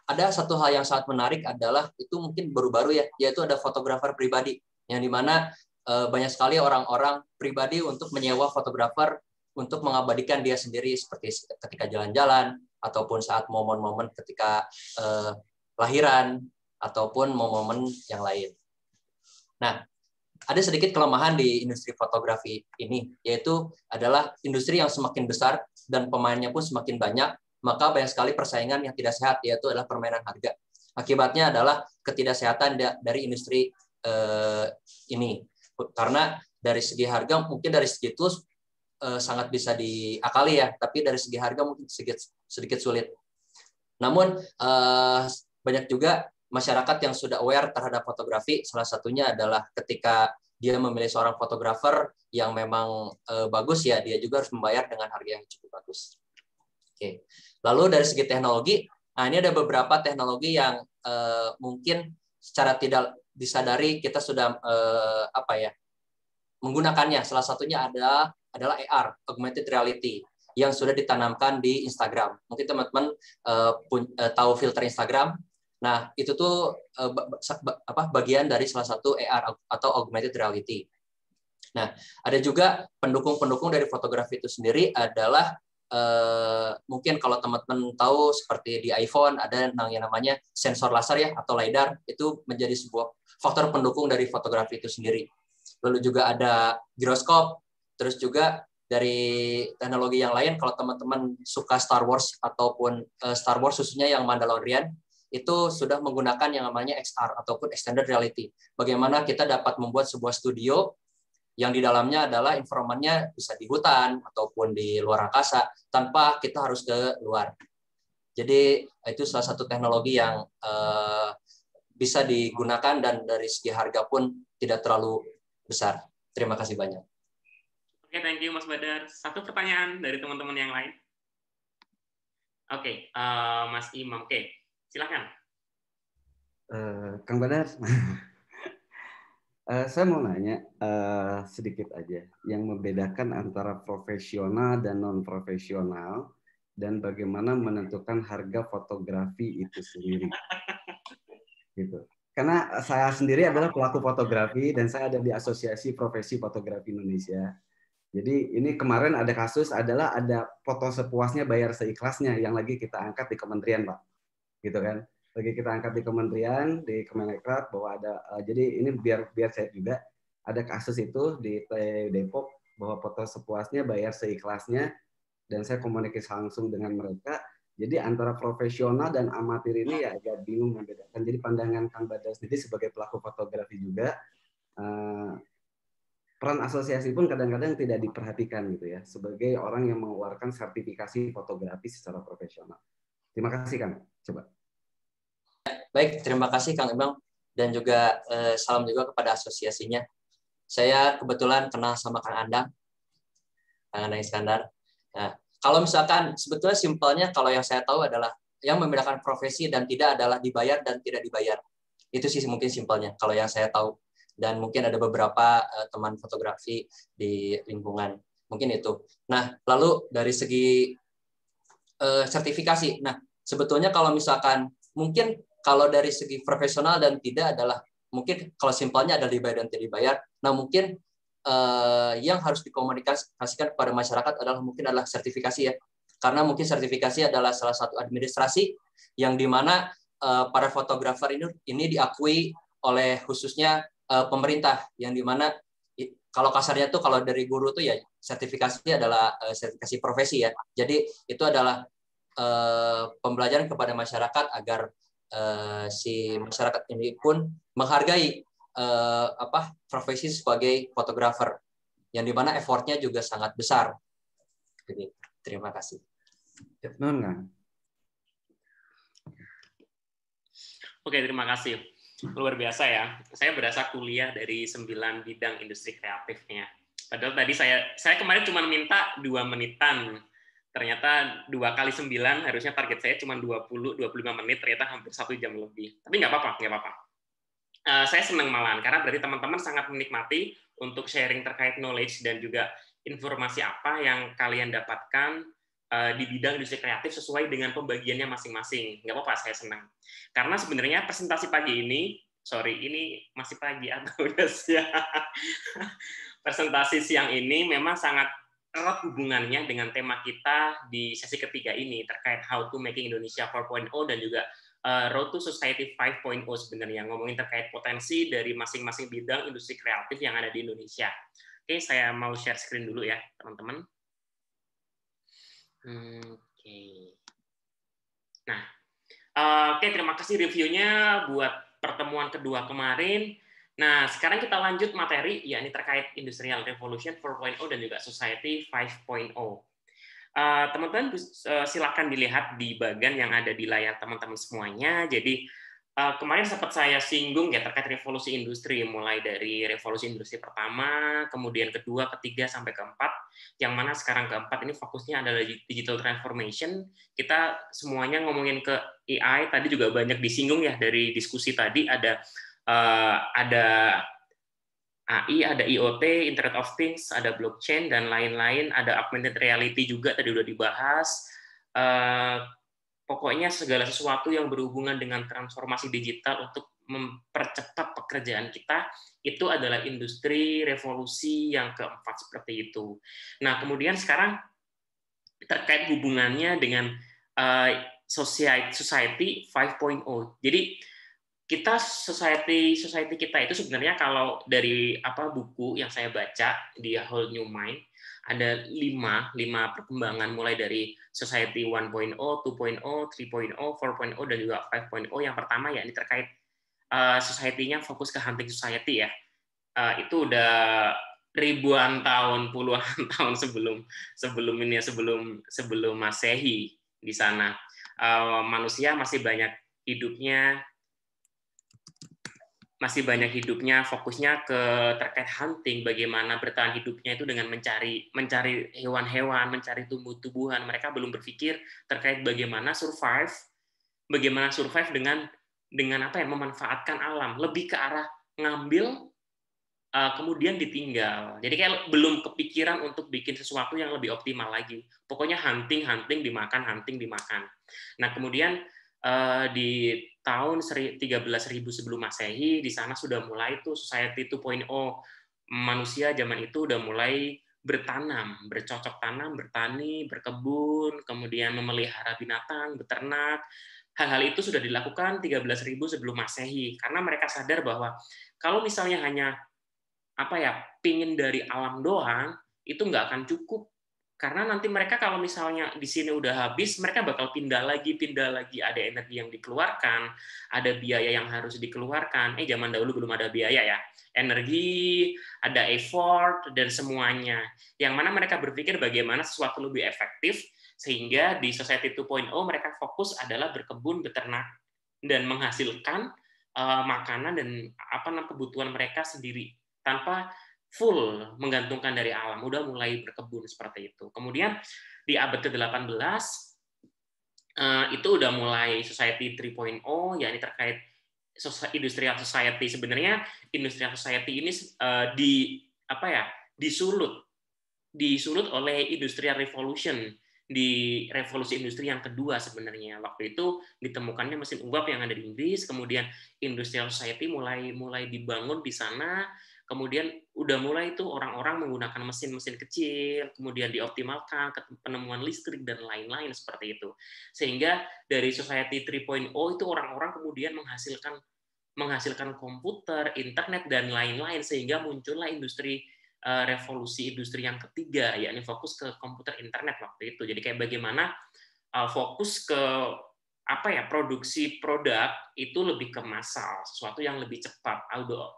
ada satu hal yang sangat menarik adalah itu mungkin baru-baru ya, yaitu ada fotografer pribadi, yang dimana banyak sekali orang-orang pribadi untuk menyewa fotografer untuk mengabadikan dia sendiri, seperti ketika jalan-jalan ataupun saat momen-momen ketika lahiran ataupun momen yang lain. Nah, ada sedikit kelemahan di industri fotografi ini, yaitu adalah industri yang semakin besar dan pemainnya pun semakin banyak, maka banyak sekali persaingan yang tidak sehat, yaitu adalah permainan harga. Akibatnya adalah ketidaksehatan dari industri ini. Karena dari segi harga, mungkin dari segi tools sangat bisa diakali ya, tapi dari segi harga mungkin sedikit sulit. Namun banyak juga masyarakat yang sudah aware terhadap fotografi. Salah satunya adalah ketika dia memilih seorang fotografer yang memang bagus, ya dia juga harus membayar dengan harga yang cukup bagus. Oke. Lalu dari segi teknologi, nah ini ada beberapa teknologi yang mungkin secara tidak disadari kita sudah menggunakannya. Salah satunya adalah AR, augmented reality, yang sudah ditanamkan di Instagram. Mungkin teman-teman tahu filter Instagram. Nah, itu tuh bagian dari salah satu AR atau augmented reality. Nah, ada juga pendukung-pendukung dari fotografi itu sendiri adalah mungkin kalau teman-teman tahu seperti di iPhone ada yang namanya sensor laser ya atau LiDAR, itu menjadi sebuah faktor pendukung dari fotografi itu sendiri. Lalu juga ada giroskop, terus juga dari teknologi yang lain, kalau teman-teman suka Star Wars ataupun Star Wars khususnya yang Mandalorian, itu sudah menggunakan yang namanya XR ataupun extended reality. Bagaimana kita dapat membuat sebuah studio yang di dalamnya adalah informannya bisa di hutan ataupun di luar angkasa tanpa kita harus ke luar. Jadi itu salah satu teknologi yang bisa digunakan dan dari segi harga pun tidak terlalu besar. Terima kasih banyak. Oke, thank you Mas Badar. Satu pertanyaan dari teman-teman yang lain. Oke, Mas Imam. Oke, silakan. Kang Badar, saya mau nanya sedikit aja, yang membedakan antara profesional dan non-profesional, dan bagaimana menentukan harga fotografi itu sendiri. Gitu. Karena saya sendiri adalah pelaku fotografi dan saya ada di Asosiasi Profesi Fotografi Indonesia. Jadi ini kemarin ada kasus adalah ada foto sepuasnya bayar seikhlasnya yang lagi kita angkat di kementerian, Pak. Gitu kan. Lagi kita angkat di kementerian, di Kemenekrat, bahwa ada jadi ini biar saya juga ada kasus itu di Depok bahwa foto sepuasnya bayar seikhlasnya, dan saya komunikasi langsung dengan mereka. Jadi antara profesional dan amatir ini ya agak bingung membedakan. Jadi pandangan Kang Badar sendiri sebagai pelaku fotografi juga, peran asosiasi pun kadang-kadang tidak diperhatikan gitu ya, sebagai orang yang mengeluarkan sertifikasi fotografi secara profesional. Terima kasih Kang. Coba. Baik, terima kasih Kang Imam, dan juga salam juga kepada asosiasinya. Saya kebetulan kenal sama Kang Andang Iskandar. Nah, kalau misalkan sebetulnya simpelnya kalau yang saya tahu adalah yang membedakan profesi dan tidak adalah dibayar dan tidak dibayar. Itu sih mungkin simpelnya kalau yang saya tahu. Dan mungkin ada beberapa teman fotografi di lingkungan. Mungkin itu. Nah, lalu dari segi sertifikasi. Nah, sebetulnya kalau misalkan mungkin kalau dari segi profesional dan tidak adalah mungkin kalau simpelnya ada dibayar dan tidak dibayar. Nah, mungkin yang harus dikomunikasikan kepada masyarakat adalah sertifikasi ya. Karena mungkin sertifikasi adalah salah satu administrasi yang dimana para fotografer ini diakui oleh khususnya pemerintah, yang dimana kalau kasarnya tuh kalau dari guru tuh ya sertifikasi adalah sertifikasi profesi ya. Jadi itu adalah pembelajaran kepada masyarakat agar si masyarakat ini pun menghargai profesi sebagai fotografer, yang dimana effortnya juga sangat besar. Jadi terima kasih. Oke, terima kasih. Luar biasa ya. Saya berasa kuliah dari 9 bidang industri kreatifnya. Padahal tadi saya kemarin cuma minta 2 menitan. Ternyata 2 kali 9, harusnya target saya cuma 20-25 menit, ternyata hampir 1 jam lebih. Tapi nggak apa-apa. Saya senang malahan, karena berarti teman-teman sangat menikmati untuk sharing terkait knowledge dan juga informasi apa yang kalian dapatkan di bidang industri kreatif sesuai dengan pembagiannya masing-masing. Nggak apa-apa, saya senang. Karena sebenarnya presentasi pagi ini, ini masih pagi atau udah siang. Presentasi siang ini memang sangat erat hubungannya dengan tema kita di sesi ketiga ini terkait how to making Indonesia 4.0 dan juga Road to Society 5.0 sebenarnya, ngomongin terkait potensi dari masing-masing bidang industri kreatif yang ada di Indonesia. Oke, saya mau share screen dulu ya, teman-teman. Oke. Nah, oke, terima kasih reviewnya buat pertemuan kedua kemarin. Nah, sekarang kita lanjut materi, yakni terkait Industrial Revolution 4.0 dan juga Society 5.0. Teman-teman silakan dilihat di bagian yang ada di layar teman-teman semuanya. Jadi kemarin sempat saya singgung ya terkait revolusi industri, mulai dari revolusi industri pertama, kemudian kedua, ketiga, sampai keempat, yang mana sekarang keempat ini fokusnya adalah digital transformation. Kita semuanya ngomongin ke AI, tadi juga banyak disinggung ya dari diskusi tadi, ada AI, ada IoT, Internet of Things, ada blockchain, dan lain-lain, ada augmented reality juga tadi udah dibahas. Pokoknya segala sesuatu yang berhubungan dengan transformasi digital untuk mempercepat pekerjaan kita, itu adalah industri revolusi yang keempat seperti itu. Nah, kemudian sekarang terkait hubungannya dengan Society 5.0. Jadi kita society kita itu sebenarnya kalau dari buku yang saya baca di A Whole New Mind ada 5 perkembangan mulai dari Society 1.0, 2.0, 3.0, 4.0 dan juga 5.0. Yang pertama ya ini terkait society-nya fokus ke hunting society ya. Itu udah ribuan tahun, puluhan tahun sebelum Masehi di sana. Manusia masih banyak hidupnya fokusnya ke terkait hunting, bagaimana bertahan hidupnya itu dengan mencari hewan-hewan, mencari tumbuh-tumbuhan. Mereka belum berpikir terkait bagaimana survive dengan memanfaatkan alam, lebih ke arah ngambil kemudian ditinggal. Jadi kayak belum kepikiran untuk bikin sesuatu yang lebih optimal lagi. Pokoknya hunting dimakan. Nah, kemudian di tahun 13.000 sebelum Masehi di sana sudah mulai tuh Society 2.0. Manusia zaman itu udah mulai bertanam, bercocok tanam, bertani, berkebun, kemudian memelihara binatang, beternak. Hal-hal itu sudah dilakukan 13.000 sebelum Masehi karena mereka sadar bahwa kalau misalnya hanya pingin dari alam doang itu nggak akan cukup. Karena nanti mereka kalau misalnya di sini udah habis, mereka bakal pindah lagi, ada energi yang dikeluarkan, ada biaya yang harus dikeluarkan. Zaman dahulu belum ada biaya ya. Energi, ada effort, dan semuanya. Yang mana mereka berpikir bagaimana sesuatu lebih efektif, sehingga di Society 2.0 mereka fokus adalah berkebun, beternak, dan menghasilkan makanan dan kebutuhan mereka sendiri, tanpa full menggantungkan dari alam, udah mulai berkebun seperti itu. Kemudian di abad ke-18 itu udah mulai Society 3.0, yakni terkait industrial society. Sebenarnya industrial society ini disulut oleh industrial revolution di revolusi industri yang kedua sebenarnya. Waktu itu ditemukannya mesin uap yang ada di Inggris, kemudian industrial society mulai dibangun di sana. Kemudian udah mulai itu orang-orang menggunakan mesin-mesin kecil, kemudian dioptimalkan ke penemuan listrik dan lain-lain seperti itu. Sehingga dari Society 3.0 itu orang-orang kemudian menghasilkan komputer, internet dan lain-lain, sehingga muncullah revolusi industri yang ketiga, yakni fokus ke komputer, internet waktu itu. Jadi kayak bagaimana fokus ke produksi produk itu lebih ke massal, sesuatu yang lebih cepat,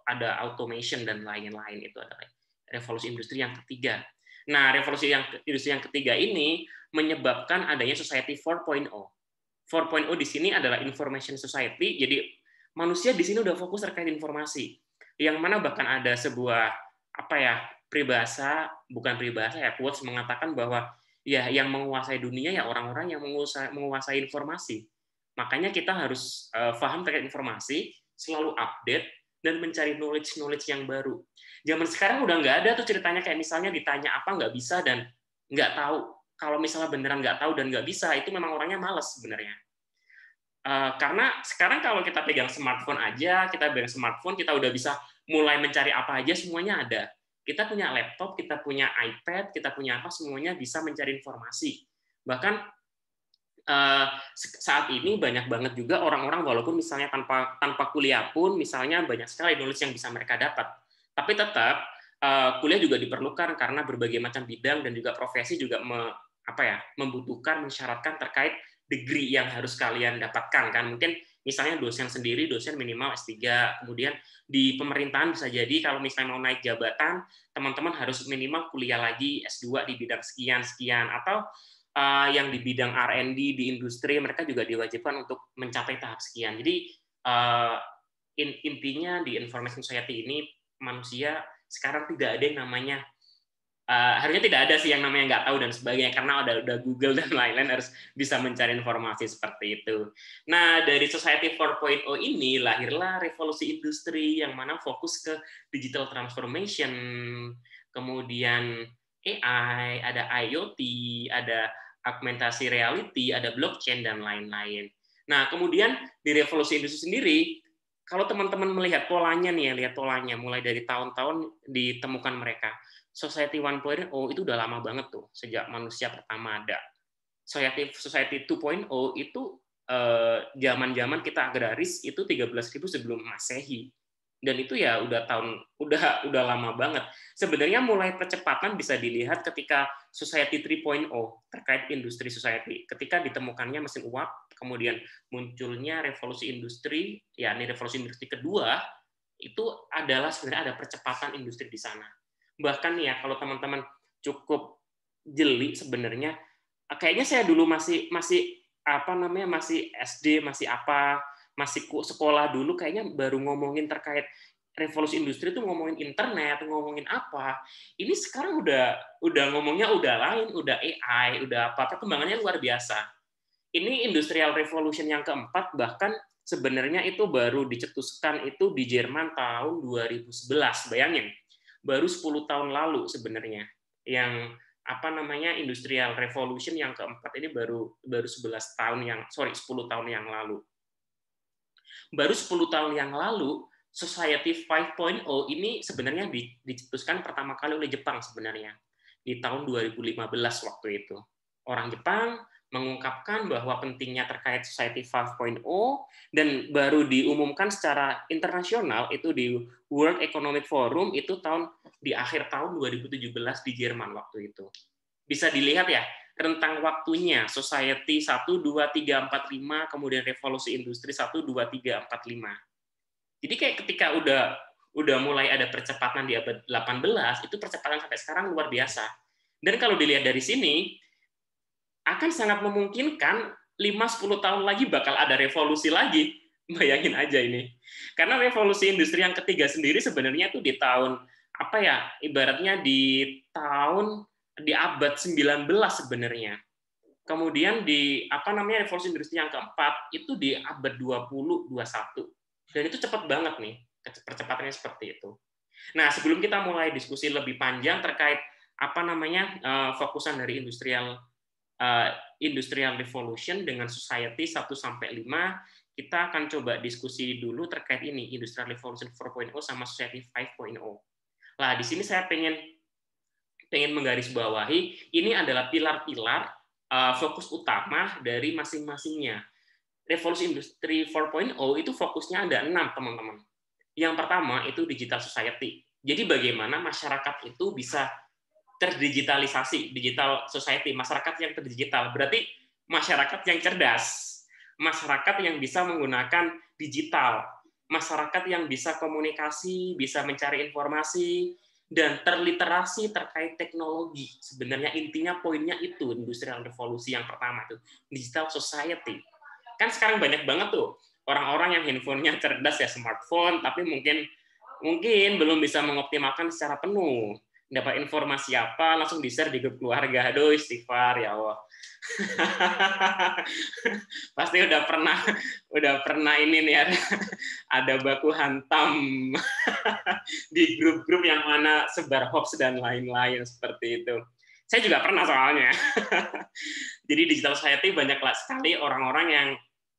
ada automation dan lain-lain. Itu adalah revolusi industri yang ketiga. Nah, revolusi industri yang ketiga ini menyebabkan adanya Society 4.0. 4.0 di sini adalah information society. Jadi manusia di sini udah fokus terkait informasi. Yang mana bahkan ada sebuah quotes mengatakan bahwa ya yang menguasai dunia ya orang-orang yang menguasai informasi. Makanya kita harus paham terkait informasi, selalu update, dan mencari knowledge yang baru. Zaman sekarang udah nggak ada tuh ceritanya kayak misalnya ditanya apa nggak bisa dan nggak tahu. Kalau misalnya beneran nggak tahu dan nggak bisa, itu memang orangnya malas sebenarnya. Karena sekarang kalau kita pegang smartphone, kita udah bisa mulai mencari apa aja, semuanya ada. Kita punya laptop, kita punya iPad, kita punya semuanya bisa mencari informasi. Bahkan saat ini banyak banget juga orang-orang walaupun misalnya tanpa kuliah pun misalnya banyak sekali knowledge yang bisa mereka dapat. Tapi tetap kuliah juga diperlukan karena berbagai macam bidang dan juga profesi juga membutuhkan, mensyaratkan terkait degree yang harus kalian dapatkan kan. Mungkin misalnya dosen sendiri, dosen minimal S3, kemudian di pemerintahan bisa jadi kalau misalnya mau naik jabatan, teman-teman harus minimal kuliah lagi S2 di bidang sekian-sekian, atau yang di bidang R&D di industri mereka juga diwajibkan untuk mencapai tahap sekian. Jadi intinya di information society ini manusia sekarang tidak ada yang namanya harusnya tidak ada sih yang namanya nggak tahu dan sebagainya karena udah Google dan lain-lain harus bisa mencari informasi seperti itu. Nah dari Society 4.0 ini lahirlah revolusi industri yang mana fokus ke digital transformation, kemudian AI, ada IoT, ada augmentasi reality, ada blockchain, dan lain-lain. Nah, kemudian di revolusi industri sendiri, kalau teman-teman melihat polanya nih, lihat polanya, mulai dari tahun-tahun ditemukan mereka. Society 1.0 itu udah lama banget tuh, sejak manusia pertama ada. Society 2.0 itu zaman-zaman kita agraris itu 13.000 sebelum Masehi. Dan itu ya udah lama banget. Sebenarnya mulai percepatan bisa dilihat ketika Society 3.0 terkait industri society. Ketika ditemukannya mesin uap, kemudian munculnya revolusi industri, yakni revolusi industri kedua, itu adalah sebenarnya ada percepatan industri di sana. Bahkan ya kalau teman-teman cukup jeli sebenarnya, kayaknya saya dulu masih SD, masih sekolah dulu kayaknya baru ngomongin terkait revolusi industri itu ngomongin internet, ngomongin apa. Ini sekarang udah ngomongnya udah lain, udah AI, udah apa, perkembangannya luar biasa. Ini industrial revolution yang keempat, bahkan sebenarnya itu baru dicetuskan itu di Jerman tahun 2011, bayangin. Baru 10 tahun lalu sebenarnya yang industrial revolution yang keempat ini baru 10 tahun yang lalu. Baru 10 tahun yang lalu, Society 5.0 ini sebenarnya dicetuskan pertama kali oleh Jepang sebenarnya. Di tahun 2015 waktu itu. Orang Jepang mengungkapkan bahwa pentingnya terkait Society 5.0 dan baru diumumkan secara internasional itu di World Economic Forum itu di akhir tahun 2017 di Jerman waktu itu. Bisa dilihat ya, rentang waktunya Society 1, 2, 3, 4, 5, kemudian revolusi industri 1, 2, 3, 4, 5. Jadi kayak ketika udah mulai ada percepatan di abad 18, itu percepatan sampai sekarang luar biasa. Dan kalau dilihat dari sini, akan sangat memungkinkan 5-10 tahun lagi bakal ada revolusi lagi. Bayangin aja ini. Karena revolusi industri yang ketiga sendiri sebenarnya itu di tahun, ibaratnya di abad 19 sebenarnya. Kemudian revolusi industri yang keempat itu di abad 20, 21. Dan itu cepat banget nih, percepatannya seperti itu. Nah, sebelum kita mulai diskusi lebih panjang terkait fokusan dari industrial revolution dengan society 1 sampai 5, kita akan coba diskusi dulu terkait ini, industrial revolution 4.0 sama society 5.0. Nah, di sini saya pengen menggarisbawahi ini adalah pilar-pilar fokus utama dari masing-masingnya. Revolusi industri 4.0 itu fokusnya ada 6, teman-teman. Yang pertama itu digital society. Jadi bagaimana masyarakat itu bisa terdigitalisasi, digital society, masyarakat yang terdigital. Berarti masyarakat yang cerdas, masyarakat yang bisa menggunakan digital, masyarakat yang bisa komunikasi, bisa mencari informasi, dan terliterasi terkait teknologi. Sebenarnya intinya poinnya itu, industrial revolusi yang pertama itu, digital society. Kan sekarang banyak banget tuh orang-orang yang handphonenya cerdas ya, smartphone, tapi mungkin belum bisa mengoptimalkan secara penuh. Dapat informasi apa langsung di-share di grup keluarga. Aduh, istighfar ya Allah. Pasti udah pernah ini nih ada baku hantam di grup-grup yang mana sebar hoax dan lain-lain seperti itu. Saya juga pernah soalnya. Jadi digital society banyak sekali orang-orang yang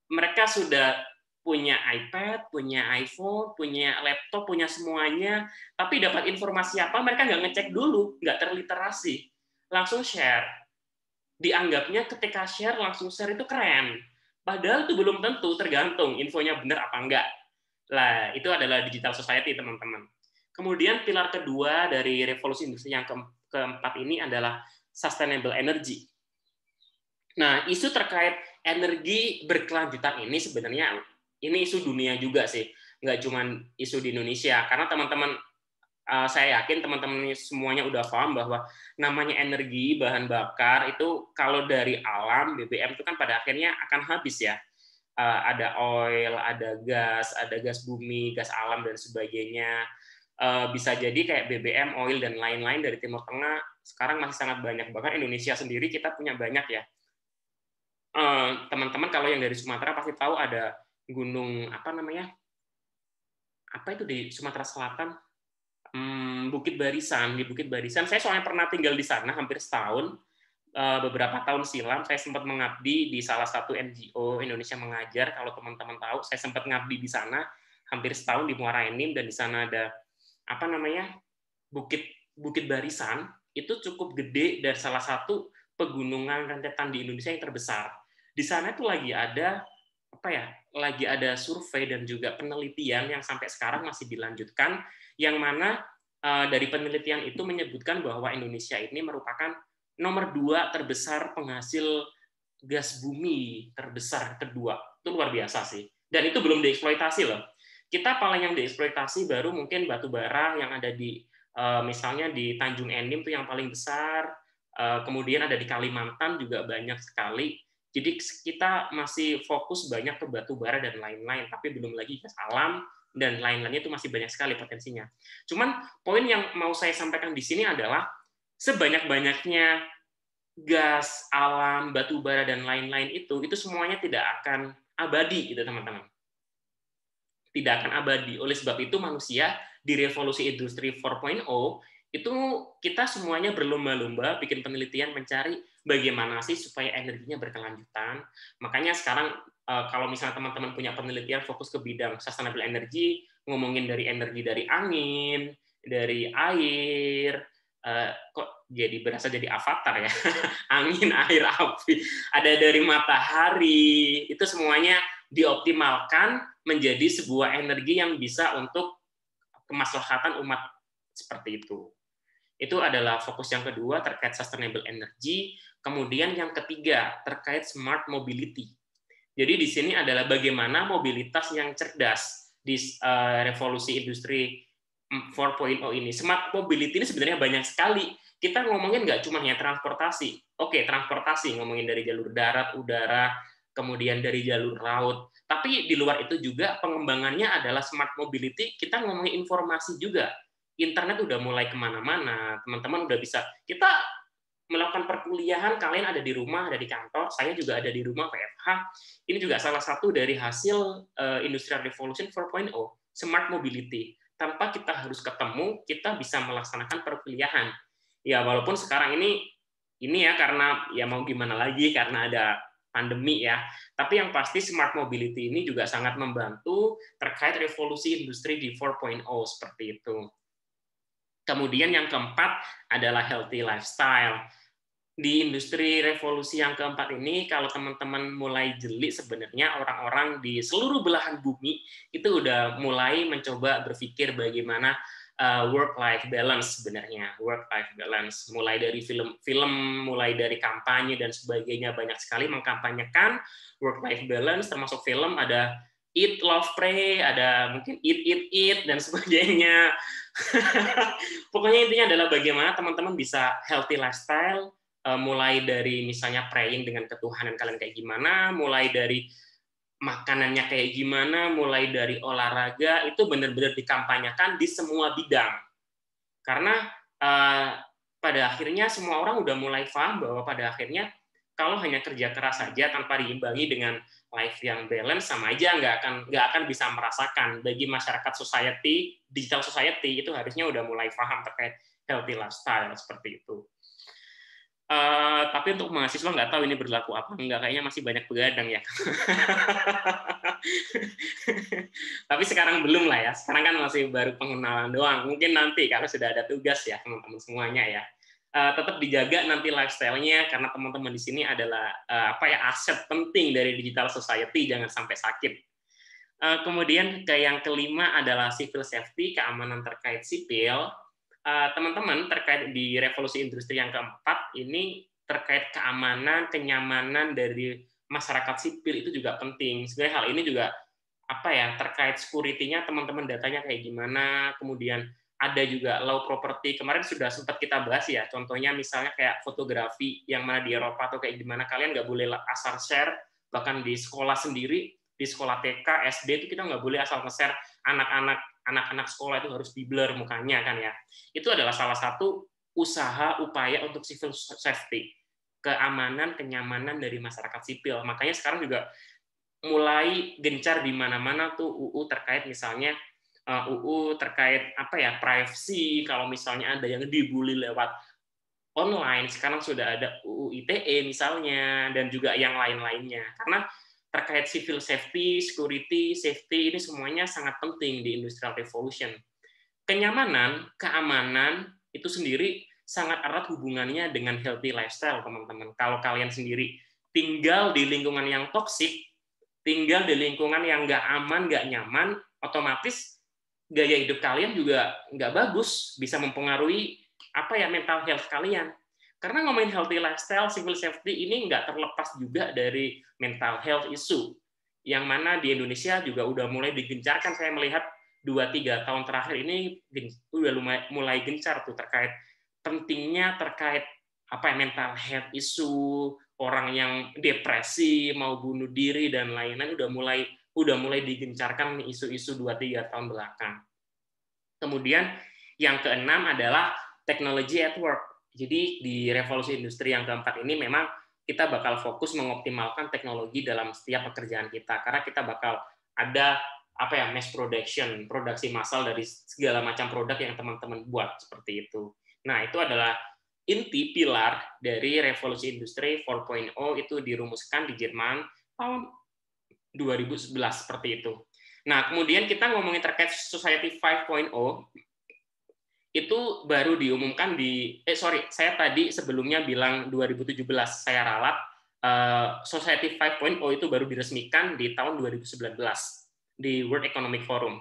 mereka sudah punya iPad, punya iPhone, punya laptop, punya semuanya, tapi dapat informasi apa mereka nggak ngecek dulu, nggak terliterasi, langsung share. dianggapnya ketika share langsung share itu keren. Padahal itu belum tentu, tergantung infonya benar apa enggak. Lah, itu adalah digital society, teman-teman. Kemudian pilar kedua dari revolusi industri yang keempat ini adalah sustainable energy. Nah, isu terkait energi berkelanjutan ini sebenarnya ini isu dunia juga sih, nggak cuma isu di Indonesia. Karena teman-teman, saya yakin teman-teman semuanya udah paham bahwa namanya energi bahan bakar itu kalau dari alam BBM itu kan pada akhirnya akan habis ya. Ada oil, ada gas bumi, gas alam dan sebagainya. Bisa jadi kayak BBM, oil dan lain-lain dari Timur Tengah sekarang masih sangat banyak. Bahkan Indonesia sendiri kita punya banyak ya. Teman-teman kalau yang dari Sumatera pasti tahu ada gunung apa namanya? Apa itu di Sumatera Selatan? Bukit Barisan. Di Bukit Barisan saya soalnya pernah tinggal di sana hampir setahun. Beberapa tahun silam saya sempat mengabdi di salah satu NGO Indonesia Mengajar. Kalau teman-teman tahu, saya sempat mengabdi di sana hampir setahun di Muara Enim, dan di sana ada apa namanya? Bukit Barisan. Itu cukup gede dan salah satu pegunungan rentetan di Indonesia yang terbesar. Di sana itu lagi ada apa ya? Lagi ada survei dan juga penelitian yang sampai sekarang masih dilanjutkan, yang mana dari penelitian itu menyebutkan bahwa Indonesia ini merupakan nomor 2 terbesar penghasil gas bumi terbesar kedua. Itu luar biasa sih. Dan itu belum dieksploitasi loh. Kita paling yang dieksploitasi baru mungkin batu bara yang ada di misalnya di Tanjung Enim itu yang paling besar. Kemudian ada di Kalimantan juga banyak sekali. Jadi kita masih fokus banyak ke batu bara dan lain-lain, tapi belum lagi gas alam dan lain-lainnya itu masih banyak sekali potensinya. Cuman poin yang mau saya sampaikan di sini adalah sebanyak-banyaknya gas, alam, batu bara dan lain-lain itu semuanya tidak akan abadi gitu teman-teman. Tidak akan abadi. Oleh sebab itu manusia di revolusi industri 4.0 itu kita semuanya berlomba-lomba bikin penelitian mencari bagaimana sih supaya energinya berkelanjutan. Makanya sekarang kalau misalnya teman-teman punya penelitian fokus ke bidang sustainable energy, ngomongin dari energi dari angin, dari air, kok berasa jadi avatar ya, angin, air, api, ada dari matahari, itu semuanya dioptimalkan menjadi sebuah energi yang bisa untuk kemaslahatan umat seperti itu. Itu adalah fokus yang kedua terkait sustainable energy. Kemudian yang ketiga terkait smart mobility. Jadi di sini adalah bagaimana mobilitas yang cerdas di revolusi industri 4.0 ini. Smart mobility ini sebenarnya banyak sekali. Kita ngomongin nggak cuma hanya transportasi. Oke, transportasi, ngomongin dari jalur darat, udara, kemudian dari jalur laut. Tapi di luar itu juga pengembangannya adalah smart mobility, kita ngomongin informasi juga. Internet udah mulai kemana-mana, teman-teman udah bisa. Kita melakukan perkuliahan, kalian ada di rumah, ada di kantor, saya juga ada di rumah WFH. Ini juga salah satu dari hasil Industrial Revolution 4.0, smart mobility. Tanpa kita harus ketemu, kita bisa melaksanakan perkuliahan. Ya walaupun sekarang ini ya karena ya mau gimana lagi karena ada pandemi ya. Tapi yang pasti smart mobility ini juga sangat membantu terkait revolusi industri di 4.0 seperti itu. Kemudian yang keempat adalah healthy lifestyle. Di industri revolusi yang keempat ini, kalau teman-teman mulai jeli sebenarnya orang-orang di seluruh belahan bumi itu udah mulai mencoba berpikir bagaimana work-life balance sebenarnya. Work-life balance. Mulai dari film, mulai dari kampanye dan sebagainya, banyak sekali mengkampanyekan work-life balance, termasuk film ada Eat, Love, Pray, ada mungkin Eat, dan sebagainya. Pokoknya intinya adalah bagaimana teman-teman bisa healthy lifestyle, mulai dari misalnya praying dengan ketuhanan kalian kayak gimana, mulai dari makanannya kayak gimana, mulai dari olahraga, itu benar-benar dikampanyekan di semua bidang. Karena pada akhirnya semua orang udah mulai paham bahwa pada akhirnya kalau hanya kerja keras saja tanpa diimbangi dengan life yang balance, sama aja nggak akan bisa merasakan. Bagi masyarakat society, digital society itu harusnya udah mulai paham terkait healthy lifestyle seperti itu. Tapi untuk mahasiswa nggak tahu ini berlaku apa enggak, kayaknya masih banyak begadang ya. Tapi sekarang belum lah ya, sekarang kan masih baru pengenalan doang. Mungkin nanti kalau sudah ada tugas ya teman-teman semuanya ya. tetap dijaga nanti lifestyle-nya, karena teman-teman di sini adalah aset penting dari digital society, jangan sampai sakit. Kemudian yang kelima adalah civil safety, keamanan terkait sipil. Teman-teman, terkait di revolusi industri yang keempat ini terkait keamanan, kenyamanan dari masyarakat sipil itu juga penting. Sebenarnya hal ini juga terkait security-nya, teman-teman datanya kayak gimana, kemudian ada juga law property, kemarin sudah sempat kita bahas ya, contohnya misalnya kayak fotografi, yang mana di Eropa atau kayak gimana, kalian nggak boleh asal share, bahkan di sekolah sendiri, di sekolah TK, SD itu kita nggak boleh asal nge-share, anak-anak sekolah itu harus di-blur mukanya kan ya. Itu adalah salah satu usaha, upaya untuk civil safety, keamanan, kenyamanan dari masyarakat sipil. Makanya sekarang juga mulai gencar di mana-mana tuh UU terkait misalnya UU terkait privacy, kalau misalnya ada yang dibully lewat online, sekarang sudah ada UU ITE misalnya, dan juga yang lain-lainnya. Karena terkait civil safety, security, safety, ini semuanya sangat penting di Industrial Revolution. Kenyamanan, keamanan, itu sendiri sangat erat hubungannya dengan healthy lifestyle, teman-teman. Kalau kalian sendiri tinggal di lingkungan yang toksik, tinggal di lingkungan yang nggak aman, nggak nyaman, otomatis gaya hidup kalian juga nggak bagus, bisa mempengaruhi mental health kalian. Karena ngomongin healthy lifestyle, civil safety ini nggak terlepas juga dari mental health issue, yang mana di Indonesia juga udah mulai digencarkan. Saya melihat 2-3 tahun terakhir ini udah mulai gencar tuh terkait pentingnya terkait mental health issue, orang yang depresi, mau bunuh diri dan lain-lain udah mulai digencarkan isu-isu 2-3 tahun belakang. Kemudian yang keenam adalah technology at work. Jadi di revolusi industri yang keempat ini memang kita bakal fokus mengoptimalkan teknologi dalam setiap pekerjaan kita, karena kita bakal ada mass production, produksi massal dari segala macam produk yang teman-teman buat seperti itu. Nah, itu adalah inti pilar dari revolusi industri 4.0 itu dirumuskan di Jerman tahun 2011 seperti itu. Nah, kemudian kita ngomongin terkait Society 5.0 itu baru diumumkan saya tadi sebelumnya bilang 2017 saya ralat, Society 5.0 itu baru diresmikan di tahun 2019 di World Economic Forum.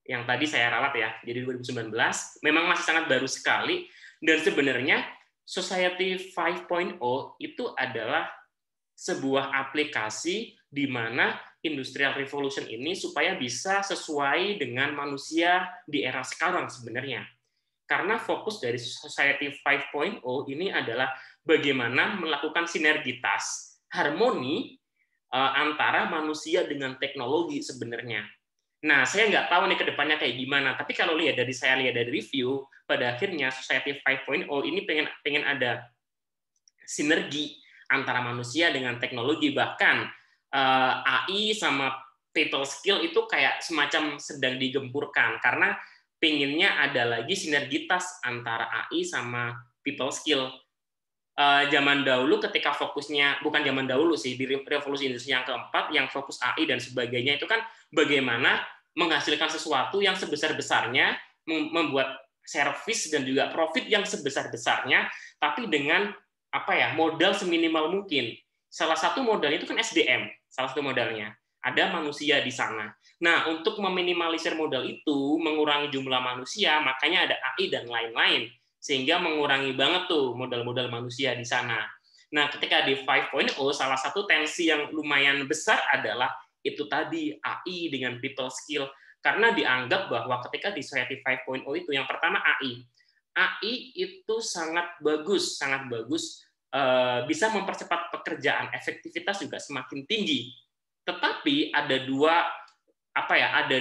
Yang tadi saya ralat ya, jadi 2019 memang masih sangat baru sekali, dan sebenarnya Society 5.0 itu adalah sebuah aplikasi di mana Industrial Revolution ini supaya bisa sesuai dengan manusia di era sekarang sebenarnya. Karena fokus dari Society 5.0 ini adalah bagaimana melakukan sinergitas, harmoni antara manusia dengan teknologi sebenarnya. Nah, saya nggak tahu nih ke depannya kayak gimana, tapi kalau saya lihat dari review, pada akhirnya Society 5.0 ini pengen ada sinergi antara manusia dengan teknologi, bahkan AI sama people skill itu kayak semacam sedang digempurkan, karena pengennya ada lagi sinergitas antara AI sama people skill. Zaman dahulu ketika fokusnya, bukan zaman dahulu sih, di revolusi industri yang keempat, yang fokus AI dan sebagainya, itu kan bagaimana menghasilkan sesuatu yang sebesar-besarnya, membuat service dan juga profit yang sebesar-besarnya, tapi dengan modal seminimal mungkin. Salah satu modalnya itu kan SDM, salah satu modalnya. Ada manusia di sana. Nah, untuk meminimalisir modal itu, mengurangi jumlah manusia, makanya ada AI dan lain-lain, sehingga mengurangi banget tuh modal-modal manusia di sana. Nah, ketika di 5.0, salah satu tensi yang lumayan besar adalah itu tadi, AI dengan people skill. Karena dianggap bahwa ketika di Society 5.0 itu, yang pertama AI. AI itu sangat bagus, bisa mempercepat pekerjaan, efektivitas juga semakin tinggi. Tetapi ada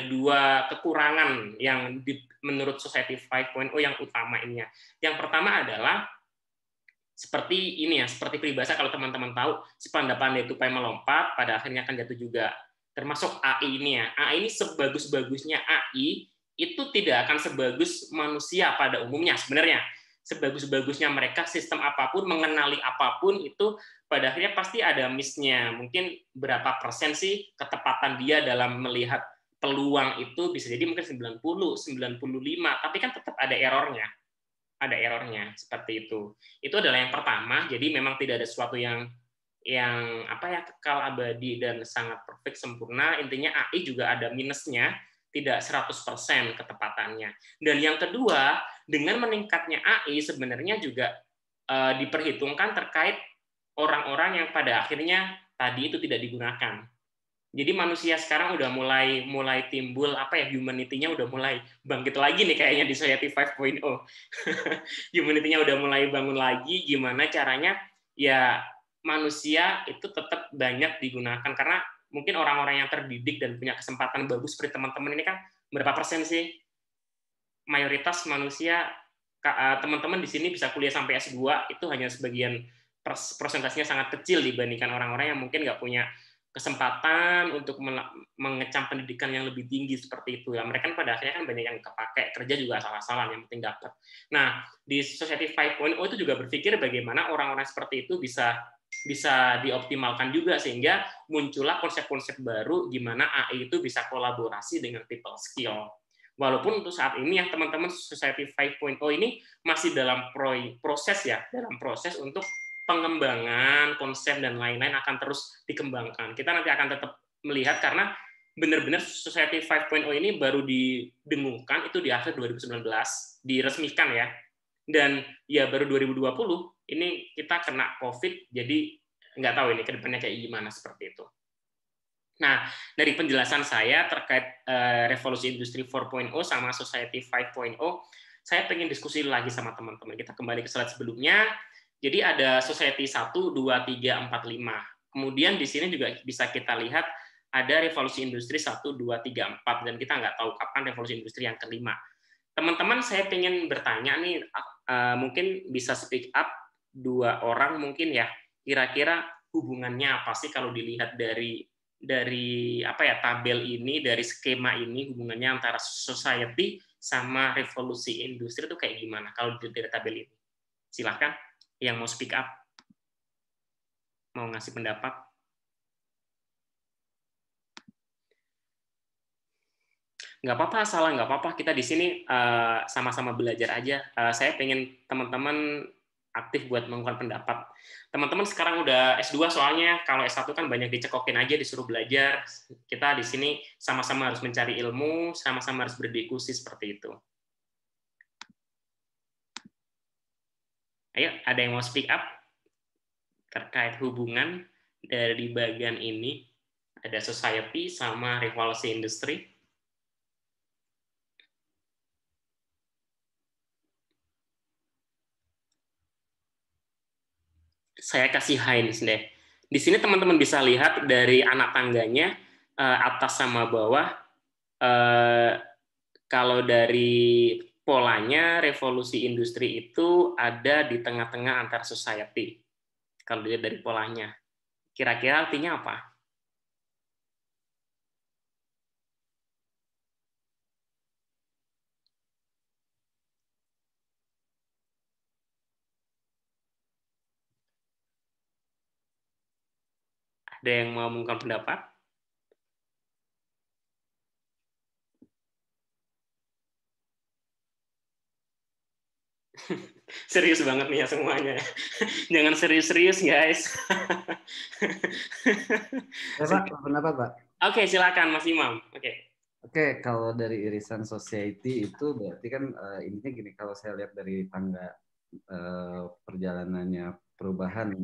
dua kekurangan yang menurut Society 5.0 yang utamanya. Yang pertama adalah seperti ini ya, seperti peribahasa kalau teman-teman tahu, sepandai-pandai tupai melompat, pada akhirnya akan jatuh juga. Termasuk AI ini ya. AI ini sebagus-bagusnya AI itu tidak akan sebagus manusia pada umumnya sebenarnya. Sebagus-bagusnya mereka, sistem apapun, mengenali apapun, itu pada akhirnya pasti ada miss-nya. Mungkin berapa persen sih ketepatan dia dalam melihat peluang itu, bisa jadi mungkin 90, 95, tapi kan tetap ada error-nya. ada errornya seperti itu. Itu adalah yang pertama. Jadi memang tidak ada sesuatu yang kekal abadi dan sangat perfect sempurna. Intinya AI juga ada minusnya, tidak 100% ketepatannya. Dan yang kedua, dengan meningkatnya AI sebenarnya juga diperhitungkan terkait orang-orang yang pada akhirnya tadi itu tidak digunakan. Jadi manusia sekarang udah mulai timbul humanity-nya udah mulai bangkit lagi nih kayaknya di Society 5.0. Humanity-nya udah mulai bangun lagi, gimana caranya ya manusia itu tetap banyak digunakan, karena mungkin orang-orang yang terdidik dan punya kesempatan bagus seperti teman-teman ini kan berapa persen sih? Mayoritas manusia, teman-teman di sini bisa kuliah sampai S2 itu hanya sebagian persentasenya sangat kecil dibandingkan orang-orang yang mungkin nggak punya kesempatan untuk mengecam pendidikan yang lebih tinggi seperti itu ya. Mereka pada akhirnya kan banyak yang kepake, kerja juga asal-asalan, yang penting dapat. Nah, di Society 5.0 itu juga berpikir bagaimana orang-orang seperti itu bisa dioptimalkan juga, sehingga muncullah konsep-konsep baru gimana AI itu bisa kolaborasi dengan people skill. Walaupun untuk saat ini ya teman-teman, Society 5.0 ini masih dalam proses untuk pengembangan konsep dan lain-lain akan terus dikembangkan. Kita nanti akan tetap melihat, karena benar-benar Society 5.0 ini baru didengungkan itu di akhir 2019, diresmikan ya. Dan ya baru 2020 ini kita kena COVID, jadi nggak tahu ini ke depannya kayak gimana seperti itu. Nah, dari penjelasan saya terkait revolusi industri 4.0 sama Society 5.0, saya pengen diskusi lagi sama teman-teman. Kita kembali ke slide sebelumnya. Jadi ada Society 1, 2, 3, 4, 5. Kemudian di sini juga bisa kita lihat ada revolusi industri 1, 2, 3, 4. Dan kita nggak tahu kapan revolusi industri yang kelima. Teman-teman, saya pengen bertanya nih, mungkin bisa speak up 2 orang mungkin ya. Kira-kira hubungannya apa sih kalau dilihat dari tabel ini, dari skema ini, hubungannya antara society sama revolusi industri itu kayak gimana kalau dari tabel ini? Silahkan yang mau speak up, mau ngasih pendapat. Nggak apa-apa, salah nggak apa-apa. Kita di sini sama-sama belajar aja. Saya pengen teman-teman aktif buat melakukan pendapat. Teman-teman sekarang udah S2, soalnya kalau S1 kan banyak dicekokin aja, disuruh belajar. Kita di sini sama-sama harus mencari ilmu, sama-sama harus berdiskusi seperti itu. Ayo, ada yang mau speak up terkait hubungan dari bagian ini, ada society sama revolusi industri? Saya kasih Heinz deh. Di sini teman-teman bisa lihat dari anak tangganya, atas sama bawah, kalau dari polanya revolusi industri itu ada di tengah-tengah antar society. Kalau dilihat dari polanya, kira-kira artinya apa? Ada yang mau mengungkapkan pendapat? Serius banget nih ya semuanya. Jangan serius-serius, guys. Pak, pendapat, Pak. Oke, silakan Mas Imam. Oke, kalau dari irisan society itu berarti kan intinya gini, kalau saya lihat dari tangga perjalanannya perubahan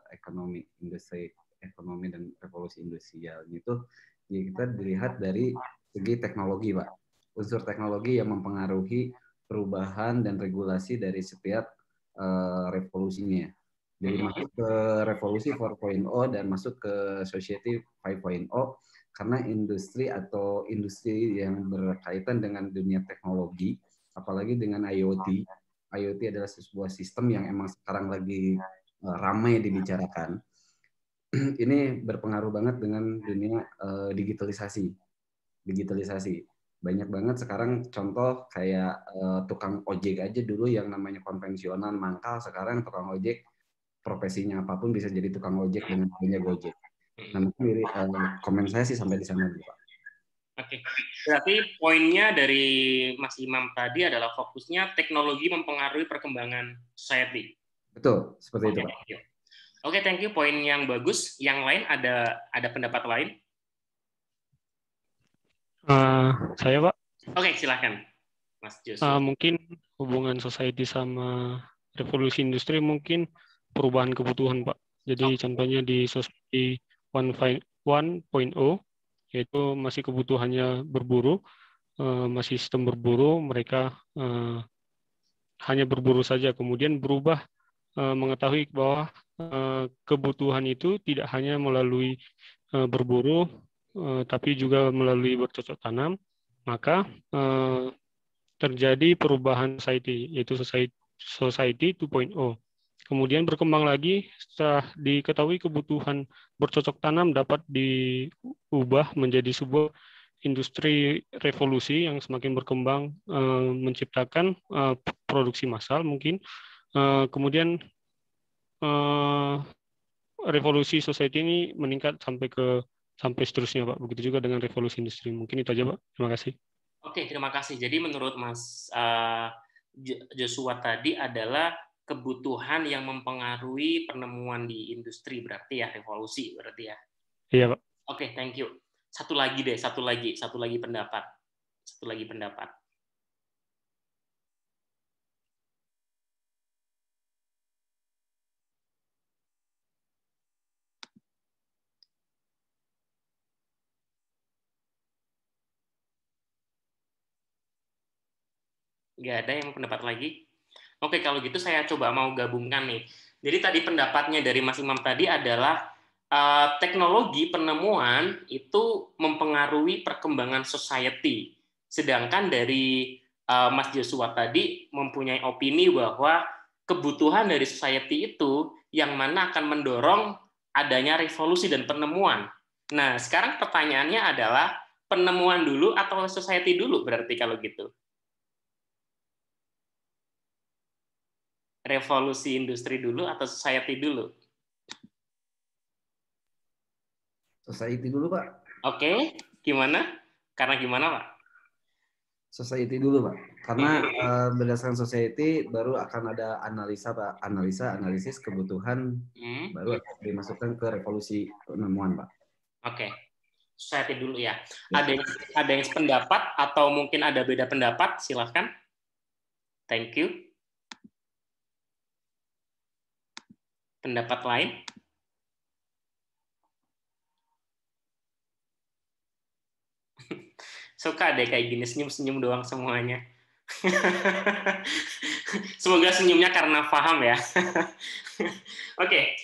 ekonomi, industri ekonomi dan revolusi industrial itu, ya kita dilihat dari segi teknologi, Pak. Unsur teknologi yang mempengaruhi perubahan dan regulasi dari setiap revolusinya. Jadi masuk ke revolusi 4.0 dan masuk ke society 5.0, karena industri atau industri yang berkaitan dengan dunia teknologi, apalagi dengan IoT. IoT adalah sebuah sistem yang emang sekarang lagi ramai dibicarakan. Ini berpengaruh banget dengan dunia digitalisasi. Banyak banget sekarang contoh kayak tukang ojek aja dulu yang namanya konvensional, mangkal, sekarang tukang ojek profesinya apapun bisa jadi tukang ojek dengan adanya Gojek. Nah, mungkin komen saya sih sampai di sana dulu, Pak. Oke. Berarti poinnya dari Mas Imam tadi adalah fokusnya teknologi mempengaruhi perkembangan society. Betul, seperti itu, Pak. Thank you. Oke, thank you. Poin yang bagus. Yang lain ada pendapat lain? Saya, Pak. Oke, silakan, Mas Joshua. Mungkin hubungan society sama revolusi industri mungkin perubahan kebutuhan, Pak. Jadi contohnya di society 1.0 yaitu masih kebutuhannya berburu, masih sistem berburu, mereka hanya berburu saja, kemudian berubah mengetahui bahwa kebutuhan itu tidak hanya melalui berburu, tapi juga melalui bercocok tanam, maka terjadi perubahan society, yaitu society 2.0. Kemudian berkembang lagi setelah diketahui kebutuhan bercocok tanam dapat diubah menjadi sebuah industri revolusi yang semakin berkembang, menciptakan produksi massal mungkin. Kemudian revolusi society ini meningkat sampai seterusnya, Pak. Begitu juga dengan revolusi industri. Mungkin itu aja, Pak. Terima kasih. Oke, terima kasih. Jadi menurut Mas Joshua tadi adalah kebutuhan yang mempengaruhi penemuan di industri, berarti ya revolusi, berarti ya. Iya, Pak. Oke, thank you. Satu lagi pendapat. Nggak ada yang pendapat lagi? Oke, kalau gitu saya coba mau gabungkan nih. Jadi tadi pendapatnya dari Mas Imam tadi adalah teknologi penemuan itu mempengaruhi perkembangan society. Sedangkan dari Mas Joshua tadi mempunyai opini bahwa kebutuhan dari society itu yang mana akan mendorong adanya revolusi dan penemuan. Nah, sekarang pertanyaannya adalah penemuan dulu atau society dulu berarti kalau gitu? Revolusi industri dulu atau society dulu? Society dulu, Pak. Oke, gimana? Karena gimana, Pak? Society dulu, Pak. Karena berdasarkan society baru akan ada analisa, Pak. Analisis kebutuhan baru akan dimasukkan ke revolusi penemuan, Pak. Oke. Society dulu ya. Ada yang sependapat atau mungkin ada beda pendapat? Silahkan. Thank you. Pendapat lain? Suka deh kayak gini, senyum-senyum doang semuanya. Semoga senyumnya karena paham ya. Oke,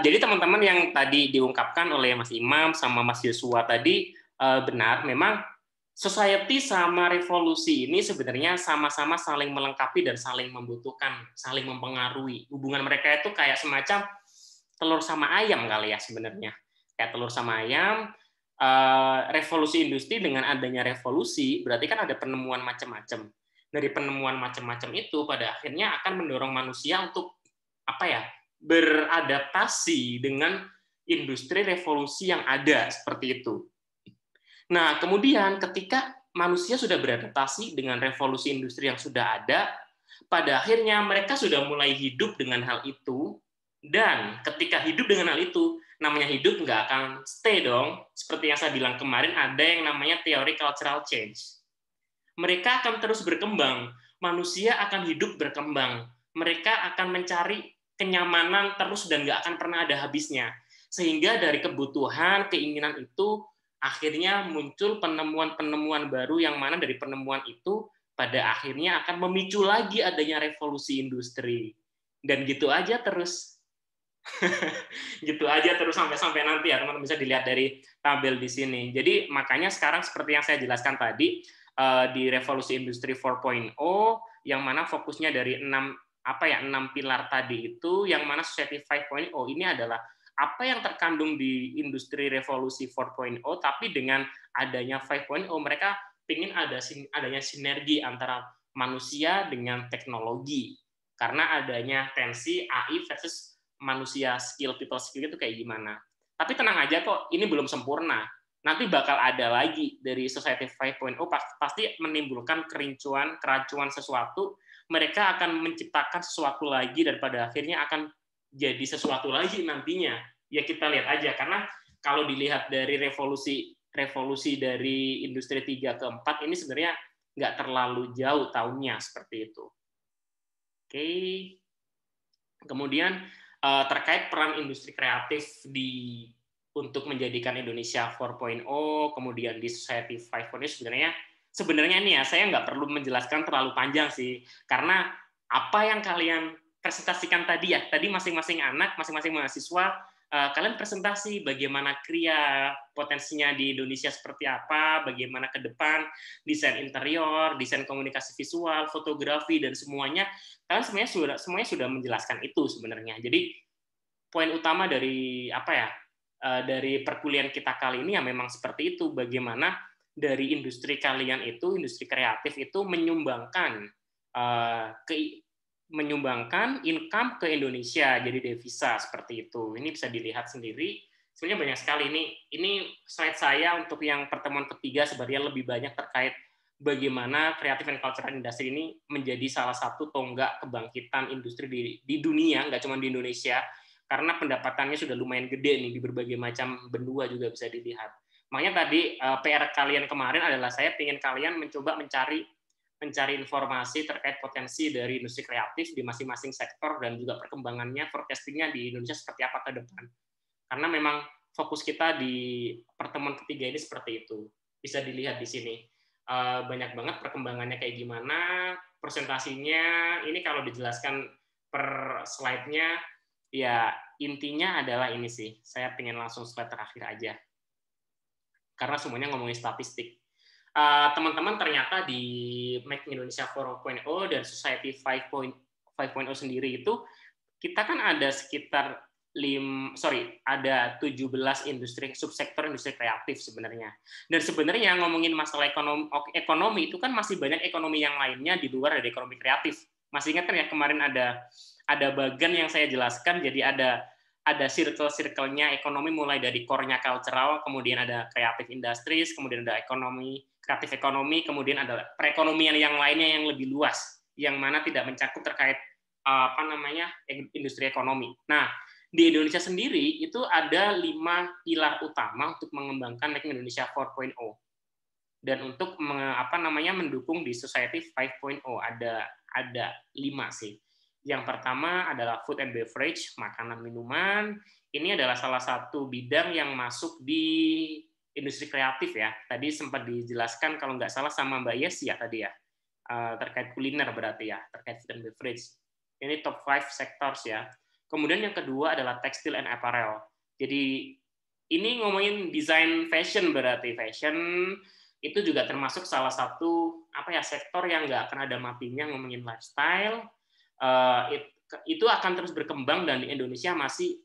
jadi teman-teman yang tadi diungkapkan oleh Mas Imam sama Mas Joshua tadi benar, memang society sama revolusi ini sebenarnya sama-sama saling melengkapi dan saling membutuhkan, saling mempengaruhi. Hubungan mereka itu kayak semacam telur sama ayam kali ya sebenarnya. Kayak telur sama ayam, revolusi industri dengan adanya revolusi, berarti kan ada penemuan macam-macam. Dari penemuan macam-macam itu pada akhirnya akan mendorong manusia untuk beradaptasi dengan industri revolusi yang ada seperti itu. Nah, kemudian ketika manusia sudah beradaptasi dengan revolusi industri yang sudah ada, pada akhirnya mereka sudah mulai hidup dengan hal itu, dan ketika hidup dengan hal itu, namanya hidup nggak akan stay dong. Seperti yang saya bilang kemarin, ada yang namanya teori cultural change. Mereka akan terus berkembang, manusia akan hidup berkembang, mereka akan mencari kenyamanan terus dan nggak akan pernah ada habisnya. Sehingga dari kebutuhan, keinginan itu, akhirnya muncul penemuan-penemuan baru yang mana dari penemuan itu pada akhirnya akan memicu lagi adanya revolusi industri. Dan gitu aja terus. Gitu aja terus sampai nanti ya, teman-teman bisa dilihat dari tabel di sini. Jadi makanya sekarang seperti yang saya jelaskan tadi, di revolusi industri 4.0 yang mana fokusnya dari 6 pilar tadi itu, yang mana society 5.0 ini adalah apa yang terkandung di industri revolusi 4.0, tapi dengan adanya 5.0 mereka ingin adanya sinergi antara manusia dengan teknologi. Karena adanya tensi AI versus manusia, people skill itu kayak gimana. Tapi tenang aja kok, ini belum sempurna. nanti bakal ada lagi dari Society 5.0 pasti menimbulkan keracuan sesuatu, mereka akan menciptakan sesuatu lagi dan pada akhirnya akan jadi sesuatu lagi nantinya. Ya kita lihat aja, karena kalau dilihat dari revolusi dari industri 3 ke 4 ini sebenarnya nggak terlalu jauh tahunnya seperti itu. Oke. Kemudian terkait peran industri kreatif untuk menjadikan Indonesia 4.0, kemudian di Society 5.0 sebenarnya ini ya, saya nggak perlu menjelaskan terlalu panjang sih, karena apa yang kalian presentasikan tadi ya, tadi masing-masing anak, masing-masing mahasiswa, kalian presentasi bagaimana Kria potensinya di Indonesia seperti apa, bagaimana ke depan, desain interior, desain komunikasi visual, fotografi, dan semuanya, kalian semuanya sudah menjelaskan itu sebenarnya. Jadi poin utama dari dari perkuliahan kita kali ini ya memang seperti itu, bagaimana dari industri kalian itu, industri kreatif itu menyumbangkan income ke Indonesia, jadi devisa seperti itu. Ini bisa dilihat sendiri. Sebenarnya banyak sekali ini slide saya untuk yang pertemuan ketiga sebenarnya lebih banyak terkait bagaimana kreatif and cultural industry ini menjadi salah satu tonggak kebangkitan industri di dunia, nggak cuma di Indonesia, karena pendapatannya sudah lumayan gede nih di berbagai macam benua juga bisa dilihat. Makanya tadi PR kalian kemarin adalah saya ingin kalian mencoba mencari informasi terkait potensi dari industri kreatif di masing-masing sektor dan juga perkembangannya, forecastingnya di Indonesia seperti apa ke depan. Karena memang fokus kita di pertemuan ketiga ini seperti itu. Bisa dilihat di sini. Banyak banget perkembangannya kayak gimana, presentasinya, ini kalau dijelaskan per slide-nya, ya intinya adalah ini sih, saya pengen langsung slide terakhir aja. Karena semuanya ngomongin statistik. Teman-teman ternyata di Make Indonesia 4.0 dan Society 5.0 sendiri itu, kita kan ada sekitar ada 17 subsektor industri kreatif sebenarnya. Dan sebenarnya ngomongin masalah ekonomi itu kan masih banyak ekonomi yang lainnya di luar dari ekonomi kreatif. Masih ingat kan ya kemarin ada bagian yang saya jelaskan, jadi ada circle-nya ekonomi mulai dari core-nya cultural, kemudian ada creative industries, kemudian ada kreatif ekonomi, kemudian ada perekonomian yang lainnya yang lebih luas, yang mana tidak mencakup terkait industri ekonomi. Nah, di Indonesia sendiri itu ada 5 pilar utama untuk mengembangkan Make Indonesia 4.0 dan untuk mendukung di Society 5.0 ada 5 sih. Yang pertama adalah food and beverage, makanan minuman. Ini adalah salah satu bidang yang masuk di industri kreatif ya. Tadi sempat dijelaskan kalau nggak salah sama Mbak Yesi ya tadi ya, terkait kuliner berarti ya, terkait food and beverage. Ini top 5 sectors ya. Kemudian yang kedua adalah textile and apparel. Jadi ini ngomongin desain fashion, berarti fashion itu juga termasuk salah satu sektor yang nggak akan ada matinya ngomongin lifestyle. Itu akan terus berkembang dan di Indonesia masih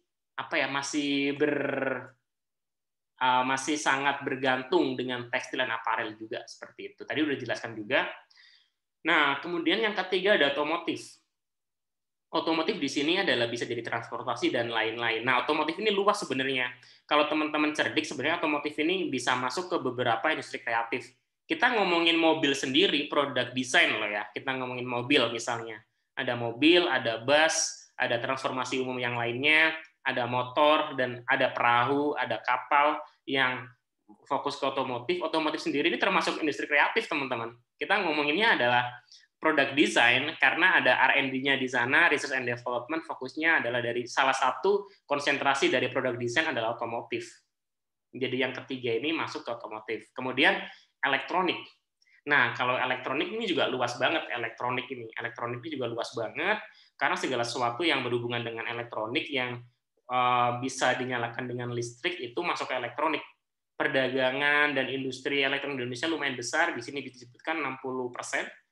sangat bergantung dengan tekstil dan apparel juga seperti itu. Tadi udah dijelaskan juga. Nah, kemudian yang ketiga ada otomotif. Otomotif di sini adalah bisa jadi transportasi dan lain-lain. Nah, otomotif ini luas sebenarnya. Kalau teman-teman cerdik, sebenarnya otomotif ini bisa masuk ke beberapa industri kreatif. Kita ngomongin mobil sendiri, produk desain loh ya. Kita ngomongin mobil misalnya. Ada mobil, ada bus, ada transformasi umum yang lainnya, ada motor, dan ada perahu, ada kapal yang fokus ke otomotif. Otomotif sendiri ini termasuk industri kreatif, teman-teman. Kita ngomonginnya adalah product design karena ada R&D-nya di sana, research and development, fokusnya adalah dari salah satu konsentrasi dari product design adalah otomotif. Jadi yang ketiga ini masuk ke otomotif. Kemudian elektronik. Nah, kalau elektronik ini juga luas banget. Elektronik ini juga luas banget karena segala sesuatu yang berhubungan dengan elektronik yang bisa dinyalakan dengan listrik itu masuk ke elektronik. Perdagangan dan industri elektronik Indonesia lumayan besar. Di sini disebutkan 60%.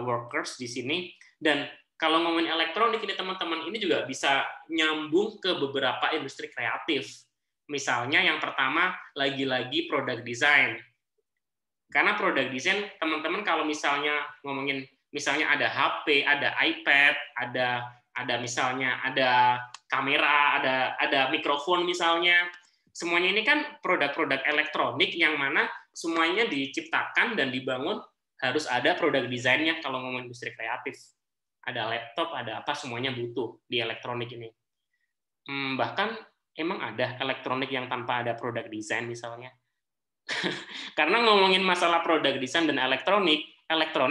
Workers di sini, dan kalau ngomongin elektronik ini teman-teman ini juga bisa nyambung ke beberapa industri kreatif. Misalnya yang pertama lagi-lagi product design. Karena product design teman-teman kalau misalnya ngomongin misalnya ada HP, ada iPad, ada misalnya ada kamera, ada mikrofon misalnya. semuanya ini kan produk-produk elektronik yang mana semuanya diciptakan dan dibangun harus ada produk desainnya kalau ngomong industri kreatif. Ada laptop, ada apa, semuanya butuh di elektronik ini. Bahkan emang ada elektronik yang tanpa ada produk desain misalnya. Karena ngomongin masalah produk desain dan elektronik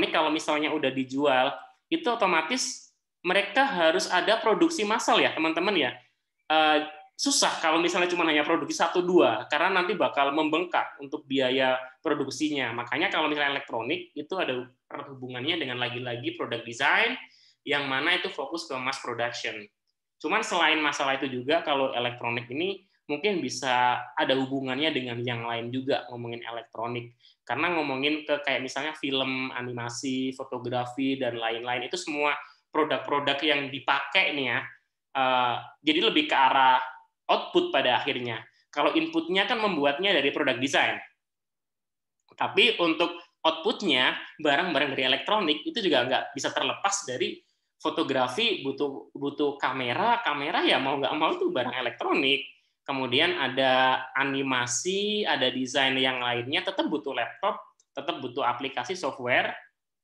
kalau misalnya udah dijual, itu otomatis mereka harus ada produksi massal ya, teman-teman ya. Susah kalau misalnya cuma hanya produksi 1-2, karena nanti bakal membengkak untuk biaya produksinya. Makanya kalau misalnya elektronik, itu ada hubungannya dengan lagi-lagi produk desain, yang mana itu fokus ke mass production. Cuman selain masalah itu juga, kalau elektronik ini mungkin bisa ada hubungannya dengan yang lain juga, ngomongin elektronik. Karena ngomongin ke kayak misalnya film, animasi, fotografi, dan lain-lain, itu semua produk-produk yang dipakai nih ya, jadi lebih ke arah output pada akhirnya. Kalau inputnya kan membuatnya dari produk desain. Tapi untuk outputnya, barang-barang dari elektronik, itu juga nggak bisa terlepas dari fotografi, butuh kamera ya mau nggak mau itu barang elektronik. Kemudian ada animasi, ada desain yang lainnya, tetap butuh laptop, tetap butuh aplikasi software,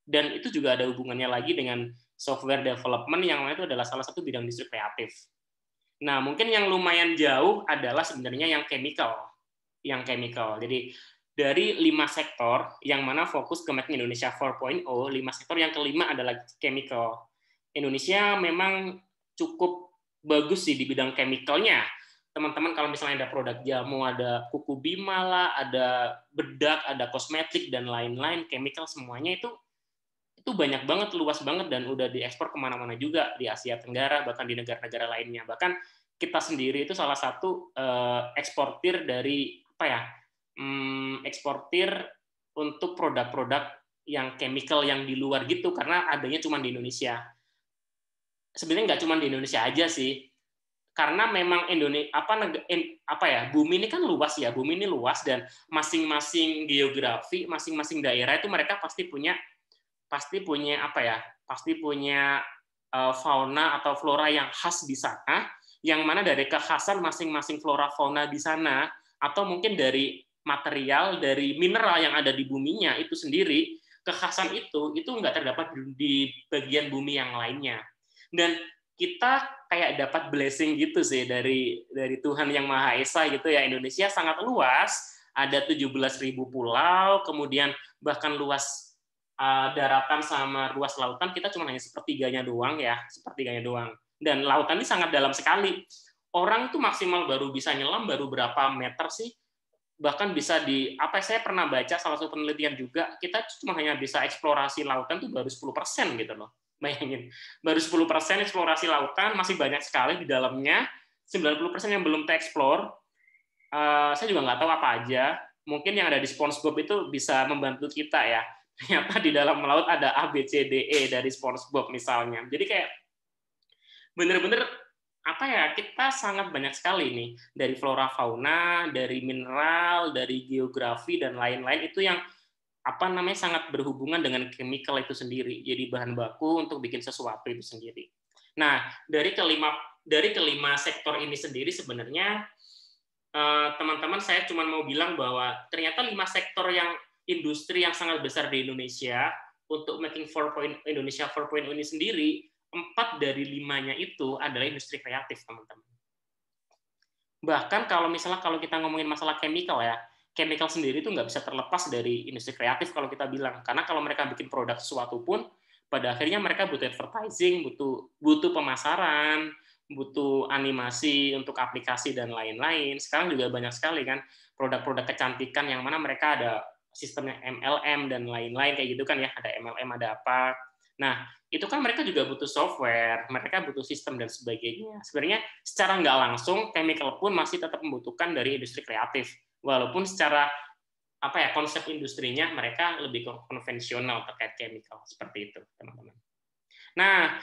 dan itu juga ada hubungannya lagi dengan software development yang itu adalah salah satu bidang industri kreatif. Nah, mungkin yang lumayan jauh adalah sebenarnya yang chemical. Jadi dari 5 sektor yang mana fokus ke Make in Indonesia 4.0, 5 sektor yang kelima adalah chemical. Indonesia memang cukup bagus sih di bidang chemicalnya. Teman-teman kalau misalnya ada produk jamu, ada kuku bima lah, ada bedak, ada kosmetik dan lain-lain, chemical semuanya itu banyak banget, luas banget, dan udah diekspor kemana-mana juga di Asia Tenggara, bahkan di negara-negara lainnya. Bahkan kita sendiri itu salah satu eksportir dari eksportir untuk produk-produk yang chemical yang di luar gitu, karena adanya cuma di Indonesia. Sebenarnya nggak cuma di Indonesia aja sih, karena memang bumi ini kan luas ya, bumi ini luas, dan masing-masing geografi, masing-masing daerah itu mereka pasti punya fauna atau flora yang khas di sana, yang mana dari kekhasan masing-masing flora fauna di sana, atau mungkin dari material, dari mineral yang ada di buminya itu sendiri, kekhasan itu nggak terdapat di bagian bumi yang lainnya. Dan kita kayak dapat blessing gitu sih dari Tuhan Yang Maha Esa gitu ya. Indonesia sangat luas, ada 17.000 pulau, kemudian bahkan luas daratan sama luas lautan kita cuma hanya sepertiganya doang. Dan lautan ini sangat dalam sekali. Orang tuh maksimal baru bisa nyelam baru berapa meter sih? Bahkan bisa saya pernah baca salah satu penelitian juga, kita cuma hanya bisa eksplorasi lautan tuh baru 10% gitu loh. Bayangin, baru 10% eksplorasi lautan, masih banyak sekali di dalamnya, 90% yang belum tereksplor. Saya juga nggak tahu apa aja. Mungkin yang ada di SpongeBob itu bisa membantu kita ya. Ternyata di dalam laut ada A, B, C, D, E dari SpongeBob misalnya. Jadi kayak bener-bener kita sangat banyak sekali nih, dari flora fauna, dari mineral, dari geografi dan lain-lain, itu yang sangat berhubungan dengan chemical itu sendiri. Jadi bahan baku untuk bikin sesuatu itu sendiri. Nah, dari kelima sektor ini sendiri sebenarnya teman-teman, saya cuma mau bilang bahwa ternyata 5 sektor yang industri yang sangat besar di Indonesia untuk Making Indonesia 4.0 ini sendiri, 4 dari 5-nya itu adalah industri kreatif, teman-teman. Bahkan kalau kita ngomongin masalah chemical ya, chemical sendiri itu nggak bisa terlepas dari industri kreatif kalau kita bilang. Karena kalau mereka bikin produk sesuatu pun, pada akhirnya mereka butuh advertising, butuh pemasaran, butuh animasi untuk aplikasi dan lain-lain. Sekarang juga banyak sekali kan produk-produk kecantikan yang mana mereka ada sistemnya MLM dan lain-lain kayak gitu kan ya, ada MLM, ada apa. Nah, itu kan mereka juga butuh software, mereka butuh sistem dan sebagainya. Sebenarnya secara nggak langsung, chemical pun masih tetap membutuhkan dari industri kreatif. Walaupun secara konsep industrinya mereka lebih konvensional terkait chemical, seperti itu, teman-teman. Nah,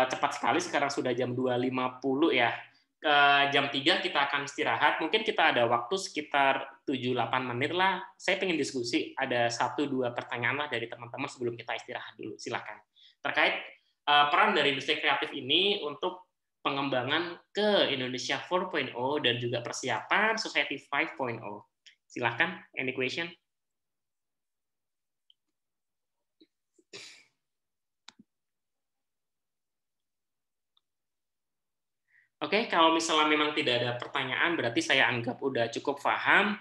cepat sekali sekarang sudah jam 2.50 ya. Ke jam 3 kita akan istirahat. Mungkin kita ada waktu sekitar 7-8 menit lah. Saya pengen diskusi, ada 1-2 pertanyaan lah dari teman-teman sebelum kita istirahat dulu. Silakan. Terkait peran dari industri kreatif ini untuk pengembangan ke Indonesia 4.0 dan juga persiapan Society 5.0. Silahkan, any question? Oke, kalau misalnya memang tidak ada pertanyaan, berarti saya anggap udah cukup paham.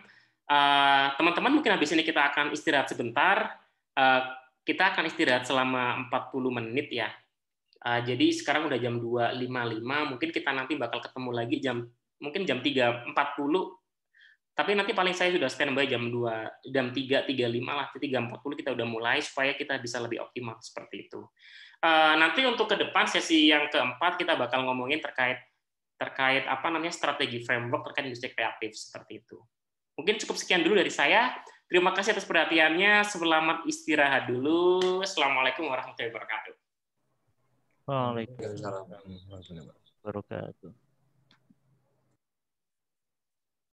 Teman-teman, mungkin habis ini kita akan istirahat sebentar. Kita akan istirahat selama 40 menit ya. Jadi sekarang udah jam 2.55, mungkin kita nanti bakal ketemu lagi mungkin jam 3.40. Tapi nanti paling saya sudah standby jam 3.35 lah, 3.40 kita udah mulai supaya kita bisa lebih optimal seperti itu. Nanti untuk ke depan sesi yang keempat kita bakal ngomongin terkait strategi framework terkait industri kreatif seperti itu. Mungkin cukup sekian dulu dari saya. Terima kasih atas perhatiannya. Selamat istirahat dulu. Assalamualaikum warahmatullahi wabarakatuh. Waalaikumsalam warahmatullahi wabarakatuh.